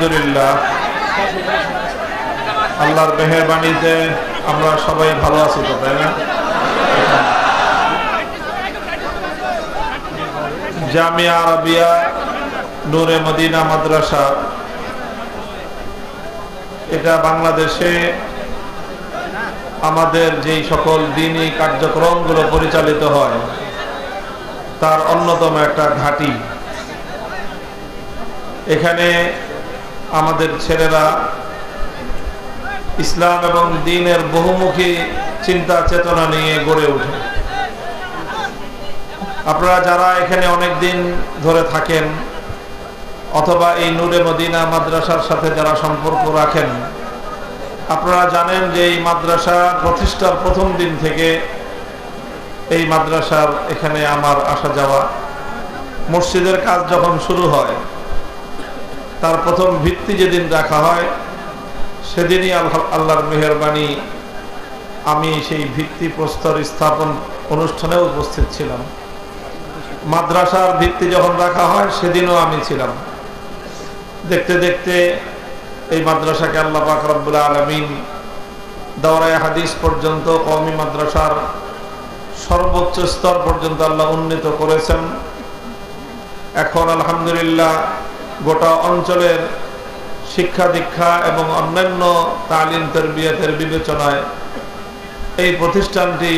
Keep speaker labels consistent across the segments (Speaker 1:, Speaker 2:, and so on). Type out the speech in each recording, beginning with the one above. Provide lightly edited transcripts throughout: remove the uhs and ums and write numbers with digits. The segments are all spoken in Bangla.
Speaker 1: আলহামদুলিল্লাহ, আল্লাহর মেহেরবানিতে আমরা সবাই ভালো আছি তো, তাই না? জামিয়া আরবিয়া নূরে মদিনা মাদ্রাসা, এটা বাংলাদেশে আমাদের যেই সকল দ্বীনি কার্যক্রমগুলো পরিচালিত হয় তার অন্যতম একটা ঘাঁটি। এখানে আমাদের ছেলেরা ইসলাম এবং দ্বীনের বহুমুখী চিন্তা চেতনা নিয়ে গড়ে ওঠে। আপনারা যারা এখানে অনেক দিন ধরে থাকেন অথবা এই নূরে মদিনা মাদ্রাসার সাথে যারা সম্পর্ক রাখেন, আপনারা জানেন যে এই মাদ্রাসা প্রতিষ্ঠার প্রথম দিন থেকে এই মাদ্রাসার এখানে আমার আসা যাওয়া। মসজিদের কাজ যখন শুরু হয় তার প্রথম ভিত্তি যেদিন রাখা হয় সেদিনই আল্লাহর মেহেরবানি আমি সেই ভিত্তি প্রস্তর স্থাপন অনুষ্ঠানে উপস্থিত ছিলাম। মাদ্রাসার ভিত্তি যখন রাখা হয় সেদিনও আমি ছিলাম। দেখতে দেখতে এই মাদ্রাসাকে আল্লাহ পাক রব্বুল আলামিন দাওরায়ে হাদিস পর্যন্ত, কওমি মাদ্রাসার সর্বোচ্চ স্তর পর্যন্ত আল্লাহ উন্নীত করেছেন। এখন আলহামদুলিল্লাহ গোটা অঞ্চলের শিক্ষা দীক্ষা এবং অন্যান্য তালিম তারবিয়াতের বিবেচনায় এই প্রতিষ্ঠানটি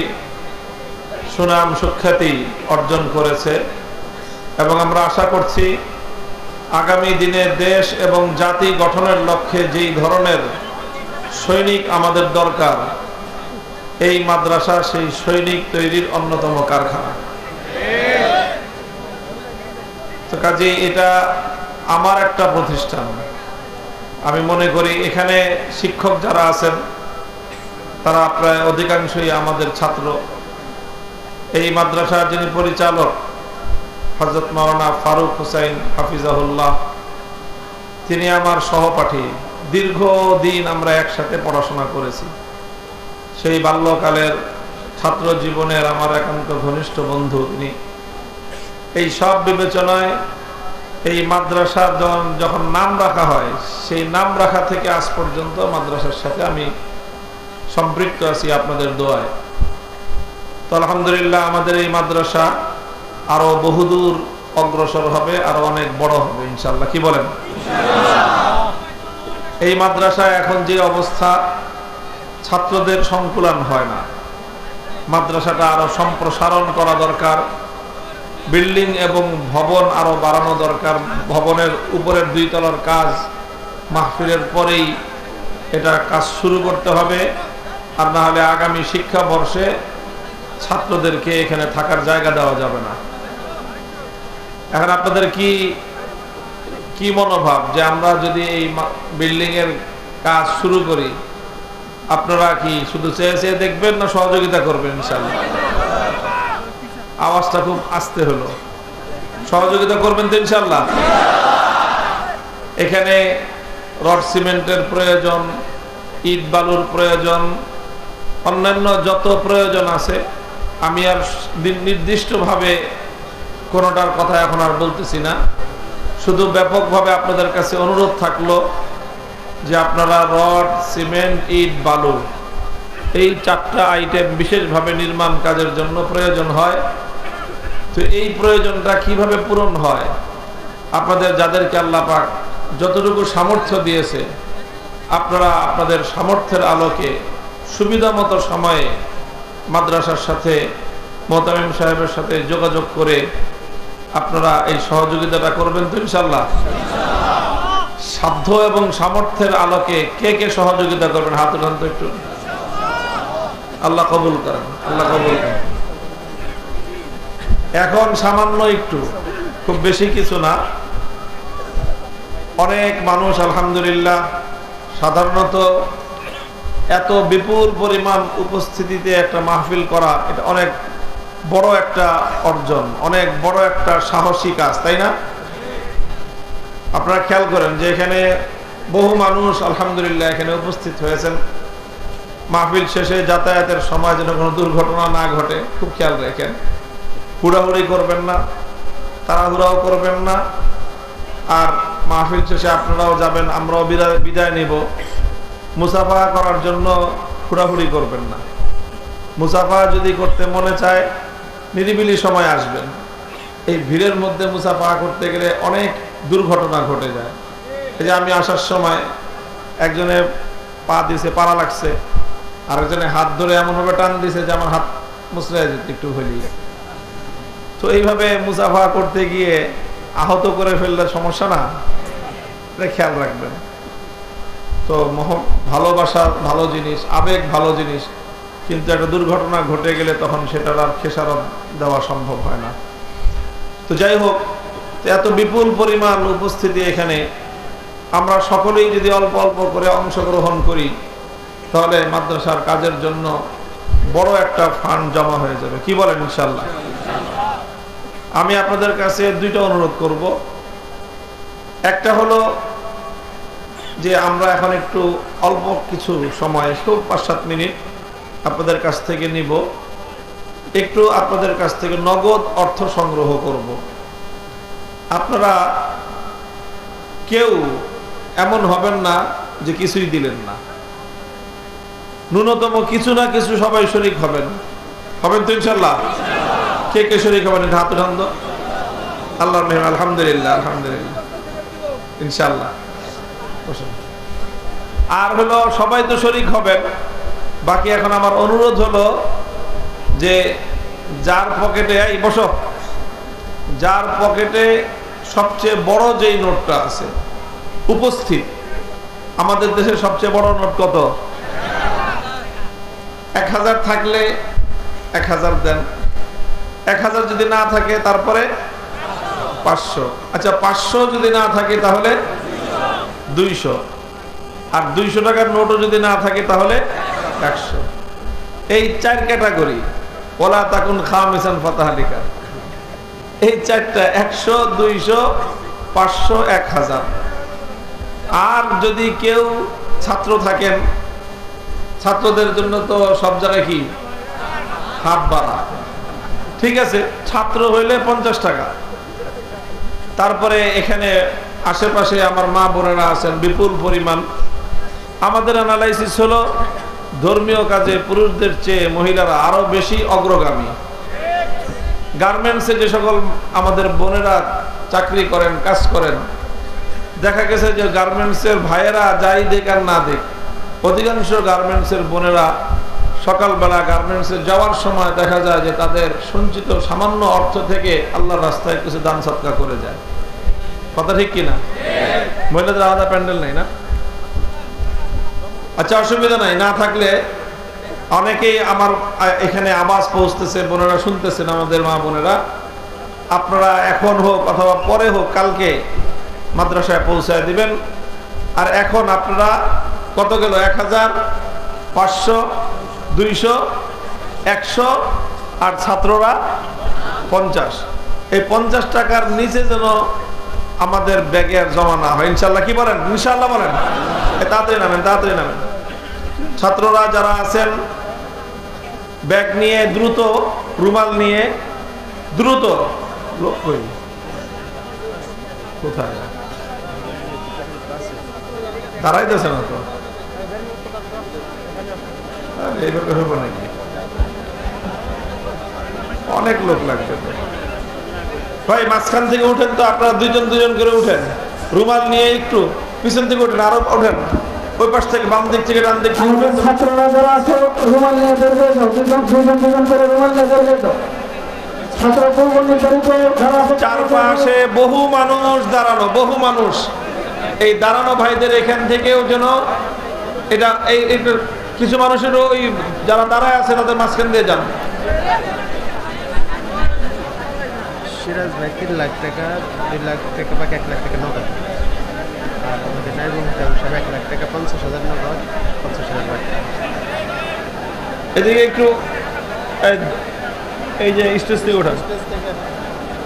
Speaker 1: সুনাম সুখ্যাতি অর্জন করেছে এবং আমরা আশা করছি আগামী দিনে দেশ এবং জাতি গঠনের লক্ষ্যে যেই ধরনের সৈনিক আমাদের দরকার, এই মাদ্রাসা সেই সৈনিক তৈরির অন্যতম কারখানা। তো কাজে এটা আমার একটা প্রতিষ্ঠান। আমি মনে করি এখানে শিক্ষক যারা আছেন তারা প্রায় অধিকাংশই আমাদের ছাত্র। এই মাদ্রাসার যিনি পরিচালক হযরত মাওলানা ফারুক হুসাইন হাফিজাহুল্লাহ, তিনি আমার সহপাঠী। দীর্ঘদিন আমরা একসাথে পড়াশোনা করেছি। সেই বাল্যকালের ছাত্র জীবনের আমার একান্ত ঘনিষ্ঠ বন্ধু তিনি। এই সব বিবেচনায় এই মাদ্রাসার যখন নাম রাখা হয়, সেই নাম রাখা থেকে আজ পর্যন্ত মাদ্রাসার সাথে আমি সম্পৃক্ত আছি আপনাদের দোয়ায়। তো আলহামদুলিল্লাহ আমাদের এই মাদ্রাসা আরো বহুদূর অগ্রসর হবে, আরো অনেক বড় হবে ইনশাআল্লাহ। কি বলেন? এই মাদ্রাসায় এখন যে অবস্থা, ছাত্রদের সংকুলান হয় না। মাদ্রাসাটা আরো সম্প্রসারণ করা দরকার। বিল্ডিং এবং ভবন আরো বাড়ানো দরকার। ভবনের উপরের 2 তলার কাজ মাহফিলের পরেই এটা কাজ শুরু করতে হবে, আর না হলে আগামী শিক্ষাবর্ষে ছাত্রদেরকে এখানে থাকার জায়গা দেওয়া যাবে না। এখন আপনাদের কি মনোভাব যে আমরা যদি এই বিল্ডিং এর কাজ শুরু করি, আপনারা কি শুধু চেয়ে চেয়ে দেখবেন না সহযোগিতা করবেন? ইনশাআল্লাহ। আওয়াজটা খুব আস্তে হলো। সহযোগিতা করবেন তো ইনশাআল্লাহ? এখানে রড সিমেন্টের প্রয়োজন, ইট বালুর প্রয়োজন, অন্যান্য যত প্রয়োজন আছে আমি আর নির্দিষ্টভাবে কোনোটার কথা এখন আর বলতেছি না। শুধু ব্যাপকভাবে আপনাদের কাছে অনুরোধ থাকলো যে আপনারা রড, সিমেন্ট, ইট, বালু, এই 4টা আইটেম বিশেষভাবে নির্মাণ কাজের জন্য প্রয়োজন হয়। তো এই প্রয়োজনটা কিভাবে পূরণ হয়, আপনাদের যাদেরকে আল্লাহ পাক যতটুকু সামর্থ্য দিয়েছে, আপনারা আপনাদের সামর্থ্যের আলোকে সুবিধা মতো সময়ে মাদ্রাসার সাথে, মোহতামিম সাহেবের সাথে যোগাযোগ করে আপনারা এই সহযোগিতাটা করবেন তো ইনশাআল্লাহ? সাধ্য এবং সামর্থ্যের আলোকে কে কে সহযোগিতা করবেন হাত উঠান তো একটু। আল্লাহ কবুল করেন, আল্লাহ কবুল করেন। এখন সামান্য একটু, খুব বেশি কিছু না। অনেক মানুষ আলহামদুলিল্লাহ, সাধারণত এত বিপুল পরিমাণ উপস্থিতিতে একটা মাহফিল করা, এটা অনেক বড় একটা অর্জন, অনেক বড় একটা সাহসী কাজ, তাই না? আপনারা খেয়াল করেন যে এখানে বহু মানুষ আলহামদুলিল্লাহ এখানে উপস্থিত হয়েছেন। মাহফিল শেষে যাতায়াতের সময় যেন কোনো দুর্ঘটনা না ঘটে খুব খেয়াল রাখেন। হুড়াহুড়ি করবেন না, তাড়াহুড়াও করবেন না, আর মাহফিল শেষে আপনারাও যাবেন, আমরাও বিদায় নিব। মুসাফা করার জন্য হুড়াহুড়ি করবেন না। মুসাফা যদি করতে মনে চায় নিরিবিলি সময় আসবেন। এই ভিড়ের মধ্যে মুসাফা করতে গেলে অনেক দুর্ঘটনা ঘটে যায়। এই যে আমি আসার সময় একজনে পা দিছে, পাড়া লাগছে, আরেকজনে হাত ধরে এমনভাবে টান দিছে যে আমার হাত মুচড়ে যেত একটু হইলেই। তো এইভাবে মুসাফা করতে গিয়ে আহত করে ফেললে সমস্যা না, এটা খেয়াল রাখবেন। তো ভালোবাসা ভালো জিনিস, আবেগ ভালো জিনিস, কিন্তু একটা দুর্ঘটনা ঘটে গেলে তখন সেটার আর খেসারত দেওয়া সম্ভব হয় না। তো যাই হোক, এত বিপুল পরিমাণ উপস্থিতি এখানে, আমরা সকলেই যদি অল্প অল্প করে অংশগ্রহণ করি তাহলে মাদ্রাসার কাজের জন্য বড় একটা ফান্ড জমা হয়ে যাবে। কি বলেন ইনশাআল্লাহ? আমি আপনাদের কাছে দুইটা অনুরোধ করব। একটা হলো যে আমরা এখন একটু অল্প কিছু সময়, খুব 5-7 মিনিট আপনাদের কাছ থেকে নিব, একটু আপনাদের কাছ থেকে নগদ অর্থ সংগ্রহ করব। আপনারা কেউ এমন হবেন না যে কিছুই দিলেন না, ন্যূনতম কিছু না কিছু সবাই শরীক হবেন। হবেন তো ইনশাআল্লাহ? কে কে শরীক হবেন এটা হাত উঠান তো। আল্লাহর মেহমান, আলহামদুলিল্লাহ আলহামদুলিল্লাহ, ইনশাআল্লাহ। আর হলো সবাই তো শরীক হবেন, বাকি এখন আমার অনুরোধ হলো যে যার পকেটে, এই বসো, যার পকেটে সবচেয়ে বড় যেই নোটটা আছে উপস্থিত, আমাদের দেশের সবচেয়ে বড় নোট কত? 1000 থাকলে 1000 দেন, 1000 যদি না থাকে তারপরে 500। আচ্ছা 500 যদি না থাকে তাহলে 200, আর 200 টাকার নোটও যদি না থাকে তাহলে 100। এই 4 ক্যাটাগরি, ওলা তাকুন খামিসান ফাতাহালিকা, এই 4টা 100, 200, 500, 1000। আর যদি কেউ ছাত্র থাকেন, ছাত্রদের জন্য তো সব জায়গায় কি হাত বাড়া, ঠিক আছে, ছাত্র হইলে 50 টাকা। তারপরে এখানে আশেপাশে আমার মা বোনেরা আছেন বিপুল পরিমাণ। আমাদের অ্যানালাইসিস হলো ধর্মীয় কাজে পুরুষদের চেয়ে মহিলারা আরো বেশি অগ্রগামী। গার্মেন্টসে যে সকল আমাদের বোনেরা চাকরি করেন, কাজ করেন, দেখা গেছে যে গার্মেন্টসের ভাইয়েরা যাই দেখ আর না দেখ, অধিকাংশ গার্মেন্টসের বোনেরা সকালবেলা গার্মেন্টসে যাওয়ার সময় দেখা যায় যে তাদের সঞ্চিত সামান্য অর্থ থেকে আল্লাহর রাস্তায় কিছু দান সদকা করে যায়। কথা ঠিক কিনা? মহিলাদের আলাদা প্যান্ডেল নেই না? আচ্ছা অসুবিধা নাই, না থাকলে অনেকেই আমার এখানে আওয়াজ পৌঁছতেছে, বোনেরা শুনতেছেন, আমাদের মা বোনেরা, আপনারা এখন হোক অথবা পরে হোক কালকে মাদ্রাসায় পৌঁছায় দিবেন। আর এখন আপনারা কত গেল? 1000, 500, 200, 100, আর ছাত্ররা 50। এই 50 টাকার নিচে যেন আমাদের ব্যাগে আর জমা না হয়, ইনশাল্লাহ। কি বলেন? ইনশাল্লাহ বলেন। তাড়াতাড়ি নামেন, তাড়াতাড়ি নামেন। ছাত্ররা যারা আছেন ব্যাগ নিয়ে দ্রুত, রুমাল নিয়ে দ্রুত। লোক কই? কোথায়? দাঁড়াইতেছে না তো, এইভাবে হবে নাকি? অনেক লোক লাগবে তো ভাই। মাঝখান থেকে উঠেন তো, আপনারা দুজন দুজন করে উঠেন, রুমাল নিয়ে একটু পিছন থেকে উঠেন, আরো উঠেন, ওই পাশ থেকে বাম দিক থেকে ডান দিক থেকে। ছাত্ররা যারা আছে রুমাল নিয়ে ধরবে, দুজন দুজন করে রুমাল নিয়ে ধরবে তো। চারপাশে বহু মানুষ দাঁড়ানো, বহু মানুষ। এই দাঁড়ানো ভাইদের এখান থেকেও যেন এটা, এই কিছু মানুষেরও ওই যারা দাঁড়ায় আছে তাদের মাঝখান দিয়ে যান।
Speaker 2: সিরাজ ভাই 3 লাখ টাকা, 2 লাখ টাকা বাকি, 1 লাখ টাকা নগদ। আর আমাদের নাইবুল সাহেব 1 লাখ টাকা, 50,000 নগদ, 50,000 বাকি।
Speaker 1: এদিকে একটু এই যে স্টেজ থেকে ওঠা,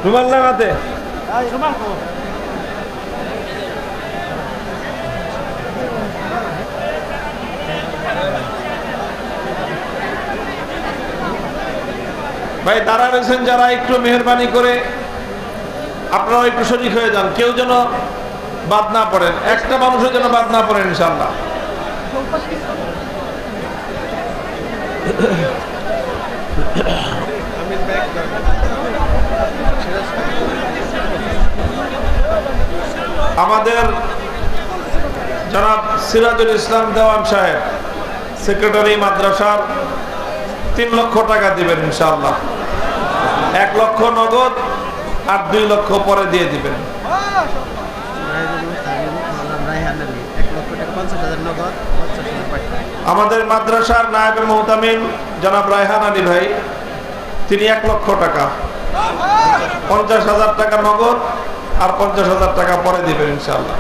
Speaker 1: রুমাল লাগাতে ভাই দাঁড়া রয়েছেন যারা, একটু মেহরবানি করে আপনারা একটু শরীক হয়ে যান। কেউ যেন বাদ না পড়েন, একটা মানুষের জন্য বাদ না পড়েন ইনশাআল্লাহ। আমাদের জনাব সিরাজুল ইসলাম দেওয়ান সাহেব সেক্রেটারি মাদ্রাসার 3 লক্ষ টাকা দিবেন ইনশাআল্লাহ। 1 লক্ষ নগদ আর 2 লক্ষ পরে দিয়ে দিবেন। আমাদের মাদ্রাসার নায়েবে মুহতামিম জনাব রায়হান আলী ভাই, তিনি 1 লক্ষ টাকা, 50,000 টাকা নগদ আর 50,000 টাকা পরে দিবেন ইনশাআল্লাহ।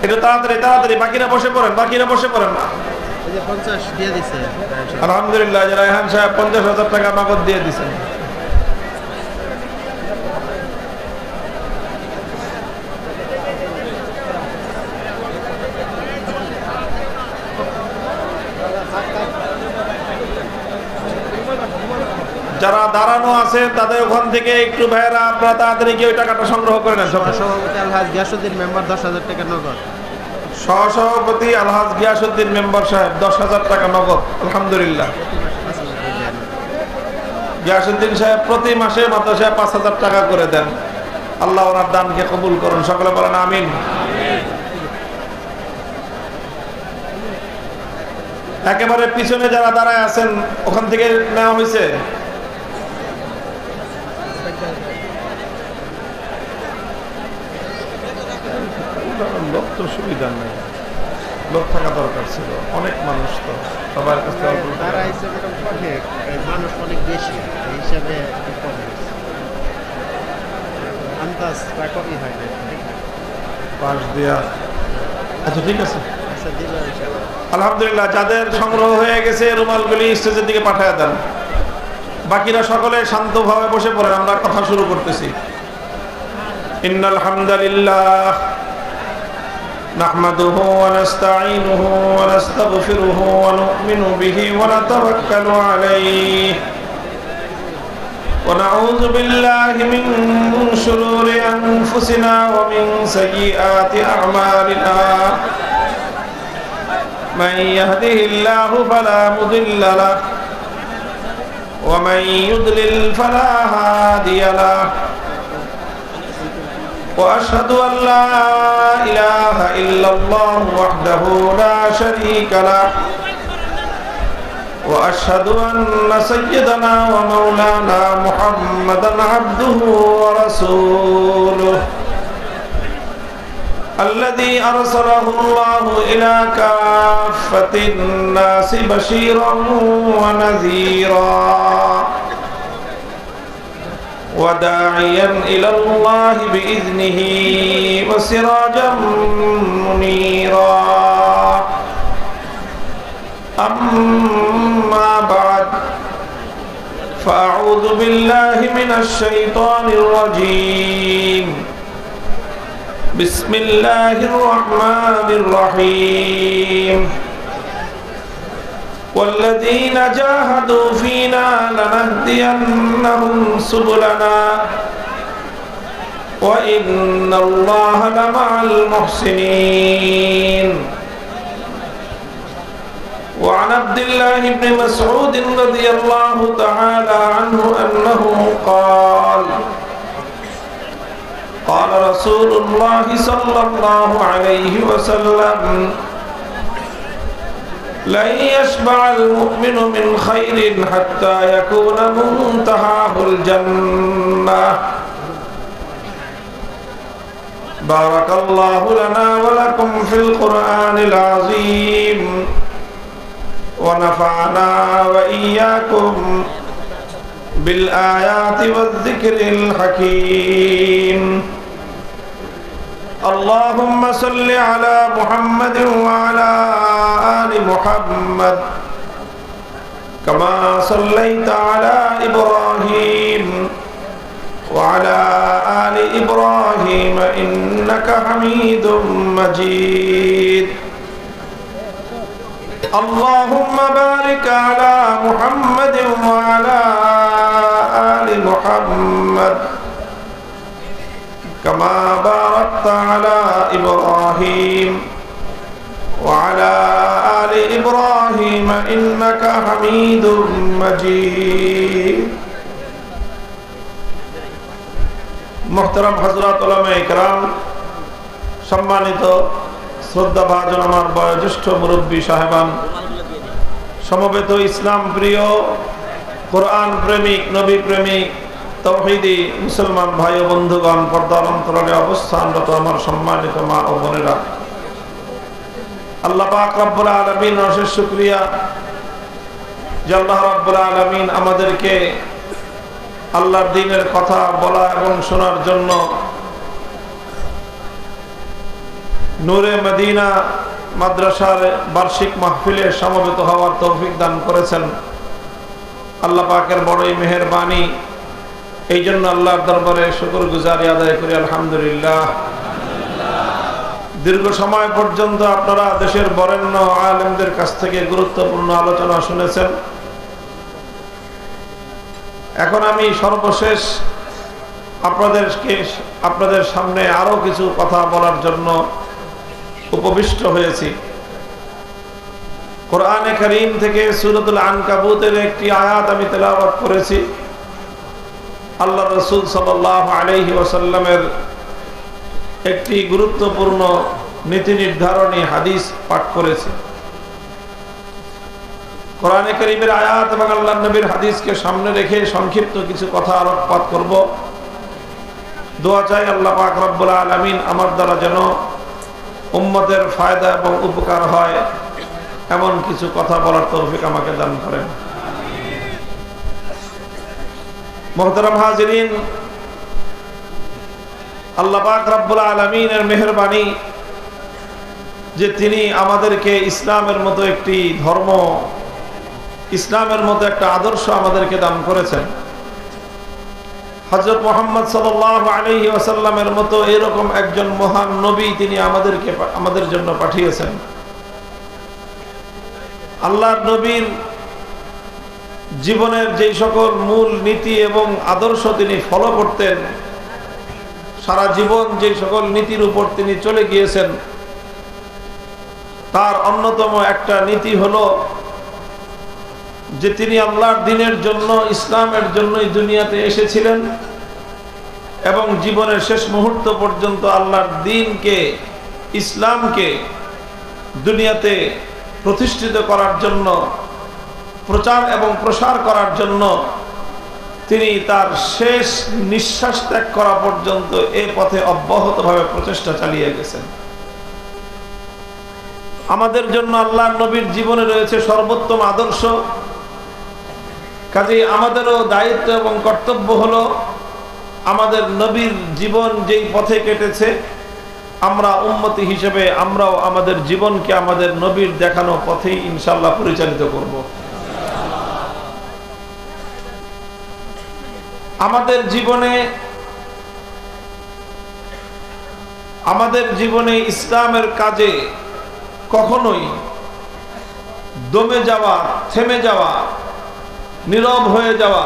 Speaker 1: এটা তাড়াতাড়ি তাড়াতাড়ি, বাকিরা বসে পড়েন, বাকিরা বসে পড়েন না। আলহামদুলিল্লাহ, রায়হান সাহেব 50,000 টাকা নগদ দিয়ে দিচ্ছেন। যারা দাঁড়ানো আছে তাদের ওখান থেকে একটু ভাইয়েরা আপনারা তাড়াতাড়ি গিয়ে ওই টাকাটা সংগ্রহ করে নেন।
Speaker 2: সভাপতি আলহাজ গিয়াসউদ্দিন মেম্বার 10,000 টাকা নগদ।
Speaker 1: সহসভাপতি আলহাজ গিয়াসউদ্দিন মেম্বার সাহেব 10,000 টাকা নগদ। আলহামদুলিল্লাহ, গিয়াসউদ্দিন সাহেব প্রতি মাসে মাদ্রাসায় 5,000 টাকা করে দেন। আল্লাহ ওনার দানকে কবুল করুন, সকলে বলেন আমিন। একেবারে পিছনে যারা দাঁড়ায় আছেন ওখান থেকে নেওয়া হয়েছে। লোক তো সুবিধা নেই, লোক থাকা দরকার ছিল, অনেক মানুষ তো সবার কাছে
Speaker 2: মানুষ অনেক বেশি, এই হিসাবে আন্দাজ কমই হয় না
Speaker 1: পাশ দিয়া। আচ্ছা ঠিক আছে, আলহামদুলিল্লাহ। যাদের সংগ্রহ হয়ে গেছে রুমালগুলি স্টেজের দিকে পাঠিয়ে দেন। বাকিরা সকলে শান্তভাবে বসে পড়েন, আমরা কথা শুরু করতেছি। ইন্নাল হামদালিল্লাহ নাহমাদুহু ওয়া নাস্তাঈনুহু ওয়া নাস্তাগফিরুহু ওয়া নু'মিনু বিহি ওয়া নাতাওয়াক্কালু আলাইহি ওয়া নাউযু বিল্লাহি মিন শুরুরি আনফুসিনা ওয়া মিন সাইয়্যাতি আ'মালিনা। من يهده الله فلا مضل له ومن يضلل فلا هادي له وأشهد أن لا إله إلا الله وحده لا شريك له وأشهد أن سيدنا ومولانا محمدا عبده ورسوله الذي أرسله الله إلى كافة الناس بشيرا ونذيرا وداعيا إلى الله بإذنه وسراجا منيرا أما بعد فأعوذ بالله من الشيطان الرجيم بسم الله الرحمن الرحيم والذين جاهدوا فينا لنهدينهم سبلنا وإن الله لمع المحسنين وعن عبد الله بن مسعود رضي الله تعالى عنه أنه قال قال رسول الله صلى الله عليه وسلم لن يشبع المؤمن من خير حتى يكون منتهاه الجنة. بارك الله لنا ولكم في القرآن العظيم ونفعنا وإياكم بالآيات والذكر الحكيم. اللهم صل على محمد وعلى آل محمد كما صليت على إبراهيم وعلى آل إبراهيم إنك حميد مجيد. اللهم بارك على محمد وعلى آل محمد كما باركت على إبراهيم وعلى آل إبراهيم إنك حميد مجيد محترم حضرات উলামায়ে কেরাম, সম্মানিত শ্রদ্ধাভাজন আমার বয়োজ্যেষ্ঠ মুরব্বী সাহেবান, সমবেত ইসলাম প্রিয়, কোরআন প্রেমিক, নবী প্রেমিক, তাওহীদি মুসলমান ভাই ও বন্ধুগণ, পর্দার অন্তরালে অবস্থানরত আমার সম্মানিত মা ও বোনেরা, আল্লাহ পাক রব্বুল আলামিন অশেষ শুকরিয়া যে আল্লাহ রব্বুল আলামিন আমাদেরকে আল্লাহর দ্বীনের কথা বলা এবং শোনার জন্য নূরে মদিনা মাদ্রাসার বার্ষিক মাহফিলে সমবেত হওয়ার তৌফিক দান করেছেন। আল্লাহ পাকের বড়ই মেহেরবানি, এই জন্য আল্লাহর দরবারে শুকরগুজারি আদায় করি আলহামদুলিল্লাহ। দীর্ঘ সময় পর্যন্ত আপনারা দেশের বরেণ্য আলেমদের কাছ থেকে গুরুত্বপূর্ণ আলোচনা শুনেছেন। এখন আমি সর্বশেষ আপনাদের সামনে আরো কিছু কথা বলার জন্য উপবিষ্ট হয়েছি। কোরআনে কারীম থেকে সূরাতুল আনকাবুতের একটি আয়াত আমি তেলাওয়াত করেছি। আল্লাহ রাসূল সাল্লাল্লাহু আলাইহি ওয়াসাল্লামের একটি গুরুত্বপূর্ণ নীতি নির্ধারণী হাদিস পাঠ করেছি। কোরআনে কারীমের আয়াত এবং আল্লাহর নবীর হাদিসকে সামনে রেখে সংক্ষিপ্ত কিছু কথা আলোকপাত করব। দোয়া চাই আল্লাহ পাক রব্বুল আলামিন আমার দ্বারা যেন উম্মতের ফায়দা এবং উপকার হয় এমন কিছু কথা বলার তৌফিক আমাকে দান করেন। মুহতারাম হাজিরিন, আল্লাহ পাক রব্বুল আলামিনের মেহেরবানি যে তিনি আমাদেরকে ইসলামের মতো একটি ধর্ম, ইসলামের মতো একটা আদর্শ আমাদেরকে দান করেছেন। হযরত মুহাম্মদ সাল্লাল্লাহু আলাইহি ওয়াসাল্লামের মতো এরকম একজন মহান নবী তিনি আমাদের জন্য পাঠিয়েছেন। আল্লাহর নবীর জীবনের যেই সকল মূল নীতি এবং আদর্শ তিনি ফলো করতেন, সারা জীবন যে সকল নীতির উপর তিনি চলে গিয়েছেন, তার অন্যতম একটা নীতি হলো যে তিনি আল্লাহর দ্বীনের জন্য, ইসলামের জন্যই দুনিয়াতে এসেছিলেন এবং জীবনের শেষ মুহূর্ত পর্যন্ত আল্লাহর দ্বীনকে, ইসলামকে দুনিয়াতে প্রতিষ্ঠিত করার জন্য, প্রচার এবং প্রসার করার জন্য তিনি তার শেষ নিঃশ্বাস ত্যাগ করা পর্যন্ত এই পথে অব্যাহতভাবে প্রচেষ্টা চালিয়ে গেছেন। আমাদের জন্য আল্লাহর নবীর জীবনে রয়েছে সর্বোত্তম আদর্শ। কাজেই আমাদেরও দায়িত্ব এবং কর্তব্য হলো আমাদের নবীর জীবন যেই পথে কেটেছে, আমরা উম্মতি হিসেবে আমরাও আমাদের জীবনকে আমাদের নবীর দেখানো পথেই ইনশাআল্লাহ পরিচালিত করব। আমাদের জীবনে ইসলামের কাজে কখনোই দমে যাওয়া, থেমে যাওয়া, নীরব হয়ে যাওয়া,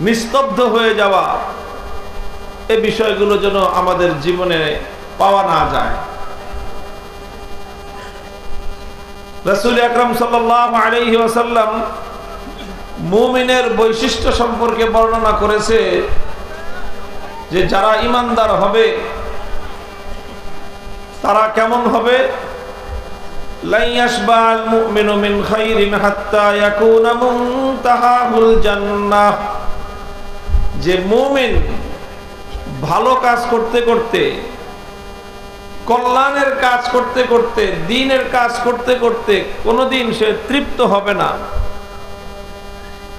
Speaker 1: নিস্তব্ধ হয়ে যাওয়া, এই বিষয়গুলো যেন আমাদের জীবনে পাওয়া না যায়। রাসূল আকরাম সাল্লাল্লাহু আলাইহি ওয়াসাল্লাম মুমিনের বৈশিষ্ট্য সম্পর্কে বর্ণনা করেছে যে যারা ঈমানদার হবে তারা কেমন হবে। লা ইয়াশবাল মুমিনু মিন খাইরিন হাত্তা ইয়াকুনা মুনতাহাহুল জান্নাহ, যে মুমিন ভালো কাজ করতে করতে, কল্যাণের কাজ করতে করতে, দ্বীনের কাজ করতে করতে কোনোদিন সে তৃপ্ত হবে না।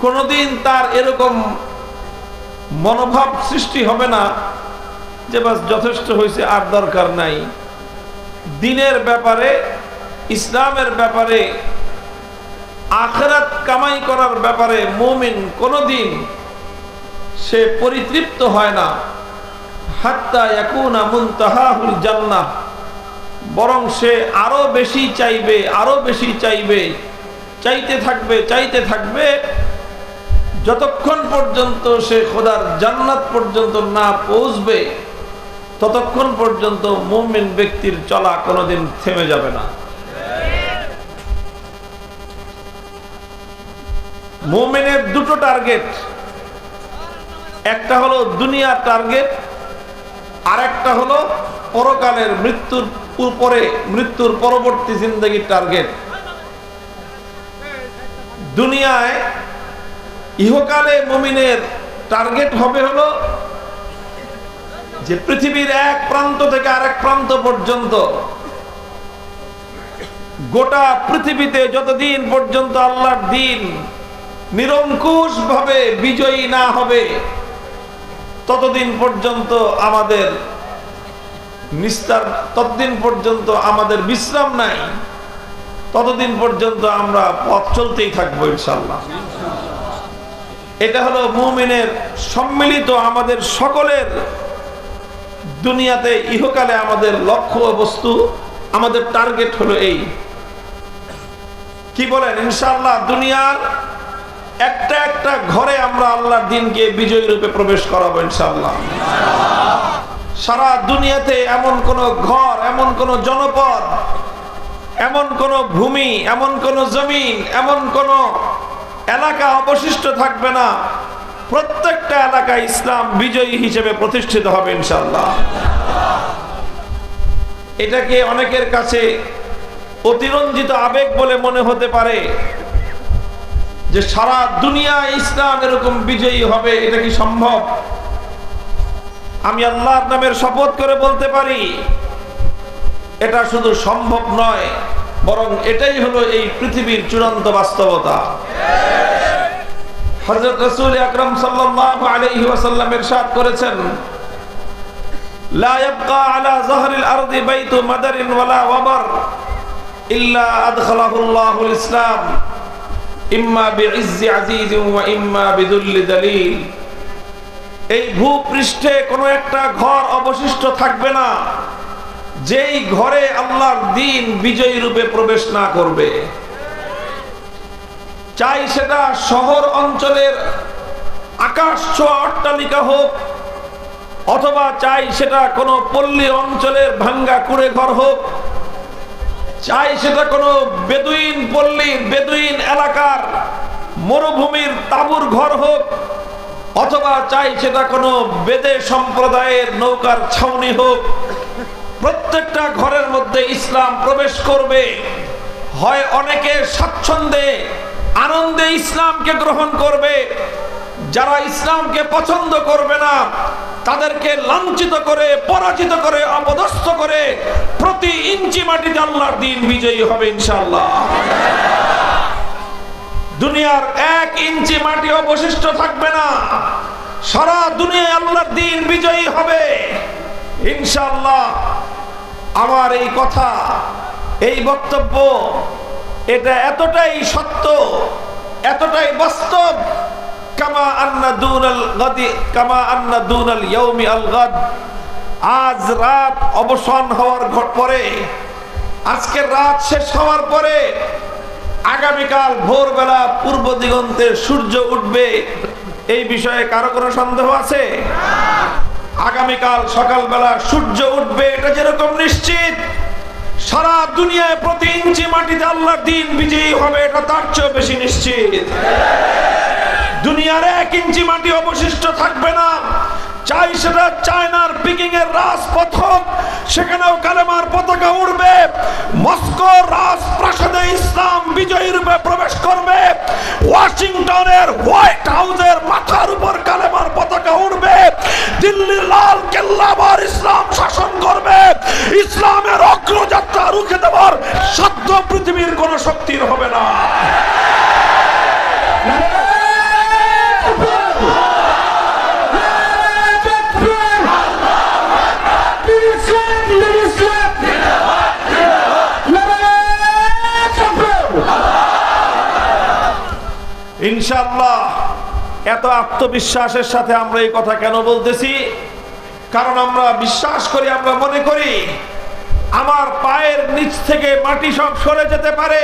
Speaker 1: কোনোদিন তার এরকম মনোভাব সৃষ্টি হবে না যে বাস যথেষ্ট হয়েছে, আর দরকার নাই। দ্বীনের ব্যাপারে, ইসলামের ব্যাপারে, আখিরাত কামাই করার ব্যাপারে মুমিন কোনোদিন সে পরিতৃপ্ত হয় না। হাত্তা ইয়াকুনা মুনতাহাহুল জান্নাহ, বরং সে আরো বেশি চাইবে, আরো বেশি চাইবে, চাইতে থাকবে, চাইতে থাকবে, যতক্ষণ পর্যন্ত সে খোদার জান্নাত পর্যন্ত না পৌঁছবে ততক্ষণ পর্যন্ত মুমিন ব্যক্তির চলা কোনোদিন থেমে যাবে না। মুমিনের দুটো টার্গেট, একটা হলো দুনিয়ার টার্গেট, আর একটা হলো পরকালের মৃত্যুর উপরে, মৃত্যুর পরবর্তী জিন্দেগির টার্গেট। দুনিয়ায় ইহকালে মুমিনের টার্গেট হবে হলো যে পৃথিবীর এক প্রান্ত থেকে আরেক প্রান্ত পর্যন্ত, গোটা পৃথিবীতে যতদিন পর্যন্ত আল্লাহর দ্বীন নিরঙ্কুশ ভাবে বিজয়ী না হবে ততদিন পর্যন্ত আমাদের নিস্তার, ততদিন পর্যন্ত আমাদের বিশ্রাম নাই, ততদিন পর্যন্ত আমরা পথ চলতেই থাকবো ইনশাআল্লাহ। এটা হলো মুমিনের সম্মিলিত আমাদের সকলের দুনিয়াতে ইহকালে আমাদের লক্ষ্য বস্তু, আমাদের টার্গেট হলো এই। কি বলেন? ইনশাআল্লাহ দুনিয়ার একটা একটা ঘরে আমরা আল্লাহর দ্বীনকে বিজয়ী রূপে প্রবেশ করাবো ইনশাআল্লাহ। সারা দুনিয়াতে এমন কোন ঘর, এমন কোন জনপদ, এমন কোন ভূমি, এমন কোন জমিন, এমন কোন এলাকা অবশিষ্ট থাকবে না, প্রত্যেকটা এলাকায় ইসলাম বিজয়ী হিসেবে প্রতিষ্ঠিত হবে ইনশাআল্লাহ। এটাকে অনেকের কাছে অতিরঞ্জিত আবেগ বলে মনে হতে পারে যে সারা দুনিয়া ইসলাম এরকম বিজয়ী হবে, এটা কি সম্ভব? আমি আল্লাহর নামের শপথ করে বলতে পারি এটা শুধু সম্ভব নয়, বরং এটাই হলো এই পৃথিবীর চূড়ান্ত বাস্তবতা। হযরত রাসূল আকরাম সাল্লাল্লাহু আলাইহি ওয়াসাল্লাম ইরশাদ করেছেন, লা ইয়াবকা আলা যাহরিল আরদি বাইতু মাদারিন ওয়ালা ওয়াবার ইল্লা আদখালাহুল্লাহুল ইসলাম ইম্মা বিইজ্জি আজিজিন ওয়া ইম্মা বিদুল্লি দালিল। এই ভূপৃষ্ঠে কোনো একটা ঘর অবশিষ্ট থাকবে না যেই ঘরে আল্লাহর দ্বীন বিজয়ী রূপে প্রবেশ না করবে। চাই সেটা শহর অঞ্চলের আকাশ ছোঁয়া অট্টালিকা হোক, অথবা চাই সেটা কোনো পল্লী অঞ্চলের ভাঙ্গা কুড়ে ঘর হোক, চাই সেটা কোনো বেদুইন পল্লীর, বেদুইন এলাকার মরুভূমির তাঁবুর ঘর হোক, অথবা চাই সেটা কোনো বেদে সম্প্রদায়ের নৌকার ছাউনি হোক, প্রত্যেকটা ঘরের মধ্যে ইসলাম প্রবেশ করবে। হয় অনেকে স্বাচ্ছন্দ্যে আনন্দে ইসলামকে গ্রহণ করবে, যারা ইসলামকে পছন্দ করবে না তাদেরকে লাঞ্ছিত করে, পরাজিত করে, অপদস্থ করে প্রতি ইঞ্চি মাটিতে আল্লাহর দ্বীন বিজয়ী হবে ইনশাআল্লাহ। দুনিয়ার এক ইঞ্চি মাটি অবশিষ্ট থাকবে না, সারা দুনিয়ায় আল্লাহর দ্বীন বিজয়ী হবে ইনশাআল্লাহ। আমার এই কথা, এই বক্তব্য, এটা এতটাই সত্য, এতটাই বাস্তব। কামা আন্না দুনাল গাদি কামা আন্না দুনাল ইয়াউমি আল গাদ। আজ রাত অবসান হওয়ার পরে, আজকের রাত শেষ হওয়ার পরে আগামীকাল ভোরবেলা পূর্ব দিগন্তে সূর্য উঠবে, এই বিষয়ে কারো কোনো সন্দেহ আছে? আগামীকাল সকালবেলা সূর্য উঠবে এটা যেরকম নিশ্চিত, সারা দুনিয়ায় প্রতি ইঞ্চি মাটিতে আল্লাহর দ্বীন বিজয়ী হবে এটা তার চেয়ে বেশি নিশ্চিত। দুনিয়ার এক ইঞ্চি মাটি অবশিষ্ট থাকবে না, চাই সেটা চায়নার পিকিং এর রাজপথ হোক, সেখানেও কালেমার পতাকা উড়বে। মস্কো রাজপ্রাসাদে ইসলাম বিজয়ী রূপে প্রবেশ করবে। ওয়াশিংটনের হোয়াইট হাউসের মাথার উপর কালেমার পতাকা উড়বে। দিল্লির লাল কেল্লা আবার ইসলাম শাসন করবে। ইসলামের অগ্রযাত্রা রুখে দেওয়ার সাধ্য পৃথিবীর কোন শক্তির হবে না। ইনশাআল্লাহ। এত আত্মবিশ্বাসের সাথে আমরা এই কথা কেন বলতেছি? কারণ আমরা বিশ্বাস করি, আমরা মনে করি আমার পায়ের নিচ থেকে মাটি সব সরে যেতে পারে,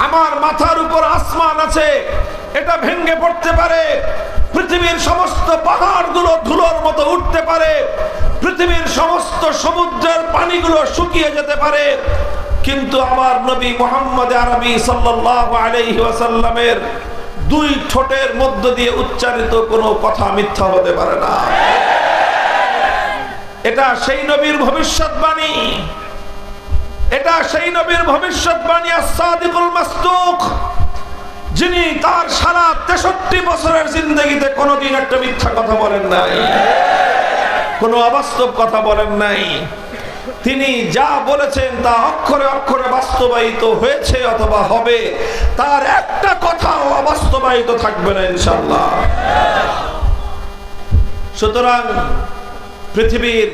Speaker 1: আমার মাথার উপর আসমান আছে, এটা ভেঙে পড়তে পারে, পৃথিবীর সমস্ত পাহাড়গুলো ধুলোর মতো উঠতে পারে, পৃথিবীর সমস্ত সমুদ্রের পানিগুলো শুকিয়ে যেতে পারে, কিন্তু আমার নবী মুহাম্মদ আরবি সাল্লাল্লাহু আলাইহি ওয়াসাল্লামের দুই ঠোঁটের মধ্য দিয়ে উচ্চারিত কোনো কথা মিথ্যা হতে পারে না। এটা সেই নবীর ভবিষ্যৎবাণী, এটা সেই নবীর ভবিষ্যৎবাণী as-সাদিকুল মাসদুক, যিনি তার সারা 63 বছরের জিন্দেগিতে কোনোদিন একটা মিথ্যা কথা বলেন নাই, কোনো অবাস্তব কথা বলেন নাই। তিনি যা বলেছেন তা অক্ষরে অক্ষরে বাস্তবায়িত হয়েছে অথবা হবে, তার একটা কথাও অবাস্তবায়িত থাকবে না ইনশাআল্লাহ। সুতরাং পৃথিবীর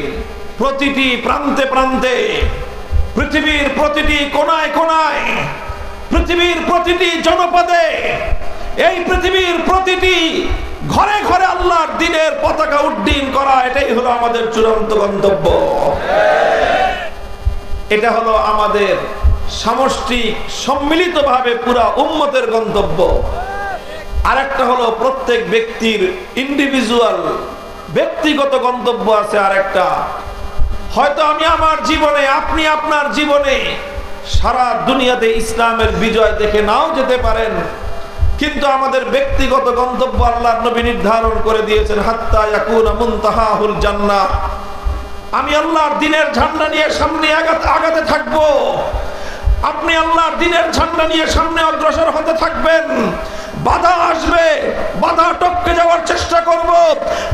Speaker 1: প্রতিটি প্রান্তে প্রান্তে, পৃথিবীর প্রতিটি কোনায় কোনায়, পৃথিবীর প্রতিটি জনপদে, এই পৃথিবীর প্রতিটি ঘরে ঘরে আল্লাহর দ্বীনের পতাকা উড্ডীন করা, এটাই হলো আমাদের চূড়ান্ত গন্তব্য। এটা হলো আমাদের সামষ্টিক সম্মিলিতভাবে পুরা উম্মতের গন্তব্য। আরেকটা হলো প্রত্যেক ব্যক্তির ইন্ডিভিজুয়াল ব্যক্তিগত গন্তব্য আছে। আরেকটা হয়তো আমি আমার জীবনে, আপনি আপনার জীবনে সারা দুনিয়াতে ইসলামের বিজয় দেখে নাও যেতে পারেন, কিন্তু আমাদের ব্যক্তিগত গন্তব্য আল্লাহর নবী নির্ধারণ করে দিয়েছেন, হাত্তা ইয়াকুনা মুনতাহাহুল জান্নাহ। আমি আল্লাহর দ্বীনের ঝান্ডা নিয়ে সামনে আগাতে থাকবো, আপনি আল্লাহর দ্বীনের ঝান্ডা নিয়ে সামনে অগ্রসর হতে থাকবেন। বাধা আসবে, বাধা টপকে যাওয়ার চেষ্টা করব,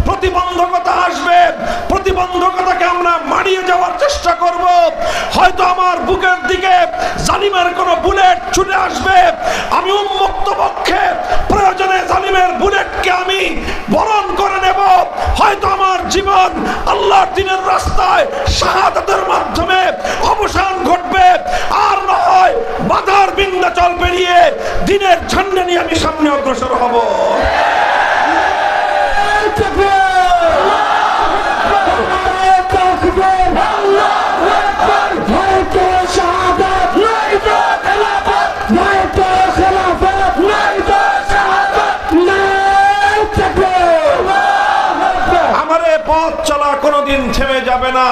Speaker 1: প্রতিবন্ধকতা আসবে, প্রতিবন্ধকতাকে আমরা মারিয়ে যাওয়ার চেষ্টা করব। হয়তো আমার বুকের দিকে জালিমের কোনো বুলেট ছুটে আসবে, আমি উন্মুক্ত পক্ষে প্রয়োজনে জালিমের বুলেটকে আমি বরণ করে নেব। হয়তো আমার জীবন আল্লাহর দ্বীনের রাস্তায় শাহাদাতের মাধ্যমে অবসান ঘটবে, আর নয় বাধার বিন্ধ্যাচল পেরিয়ে দ্বীনের ঝান্ডা নিয়ে আমি সামনে অগ্রসর হব। আমারে পথ চলা কোনোদিন থেমে যাবে না,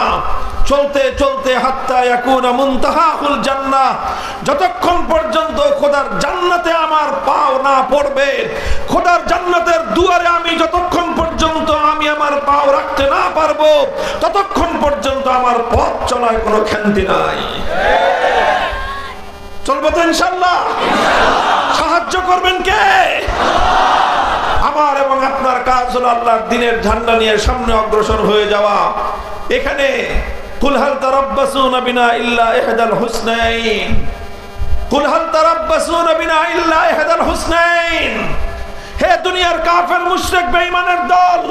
Speaker 1: চলতে চলতে হাত্তা ইয়াকুনা মুনতাহাহুল জান্নাহ, যতক্ষণ পর্যন্ত খোদার জান্নাতে আমার পাও না পড়বে, খোদার জান্নাতের দুয়ারে আমি যতক্ষণ পর্যন্ত আমি আমার পাও রাখতে না পারবো, ততক্ষণ পর্যন্ত আমার পথ চলার কোনো ক্ষান্তি নাই। চলবো তো ইনশাআল্লাহ? সাহায্য করবেন কে? আমার এবং আপনার কাজ হলো আল্লাহর দ্বীনের ঝান্ডা নিয়ে সামনে অগ্রসর হয়ে যাওয়া। এখানে কুল হাল তারাব্বাসুনা বিনা ইল্লা ইহদাল হুসনাইন, কুল হাল তারাব্বাসুনা বিনা ইল্লা ইহদাল হুসনাইন। হে দুনিয়ার কাফের মুশরিক বেঈমানের দল,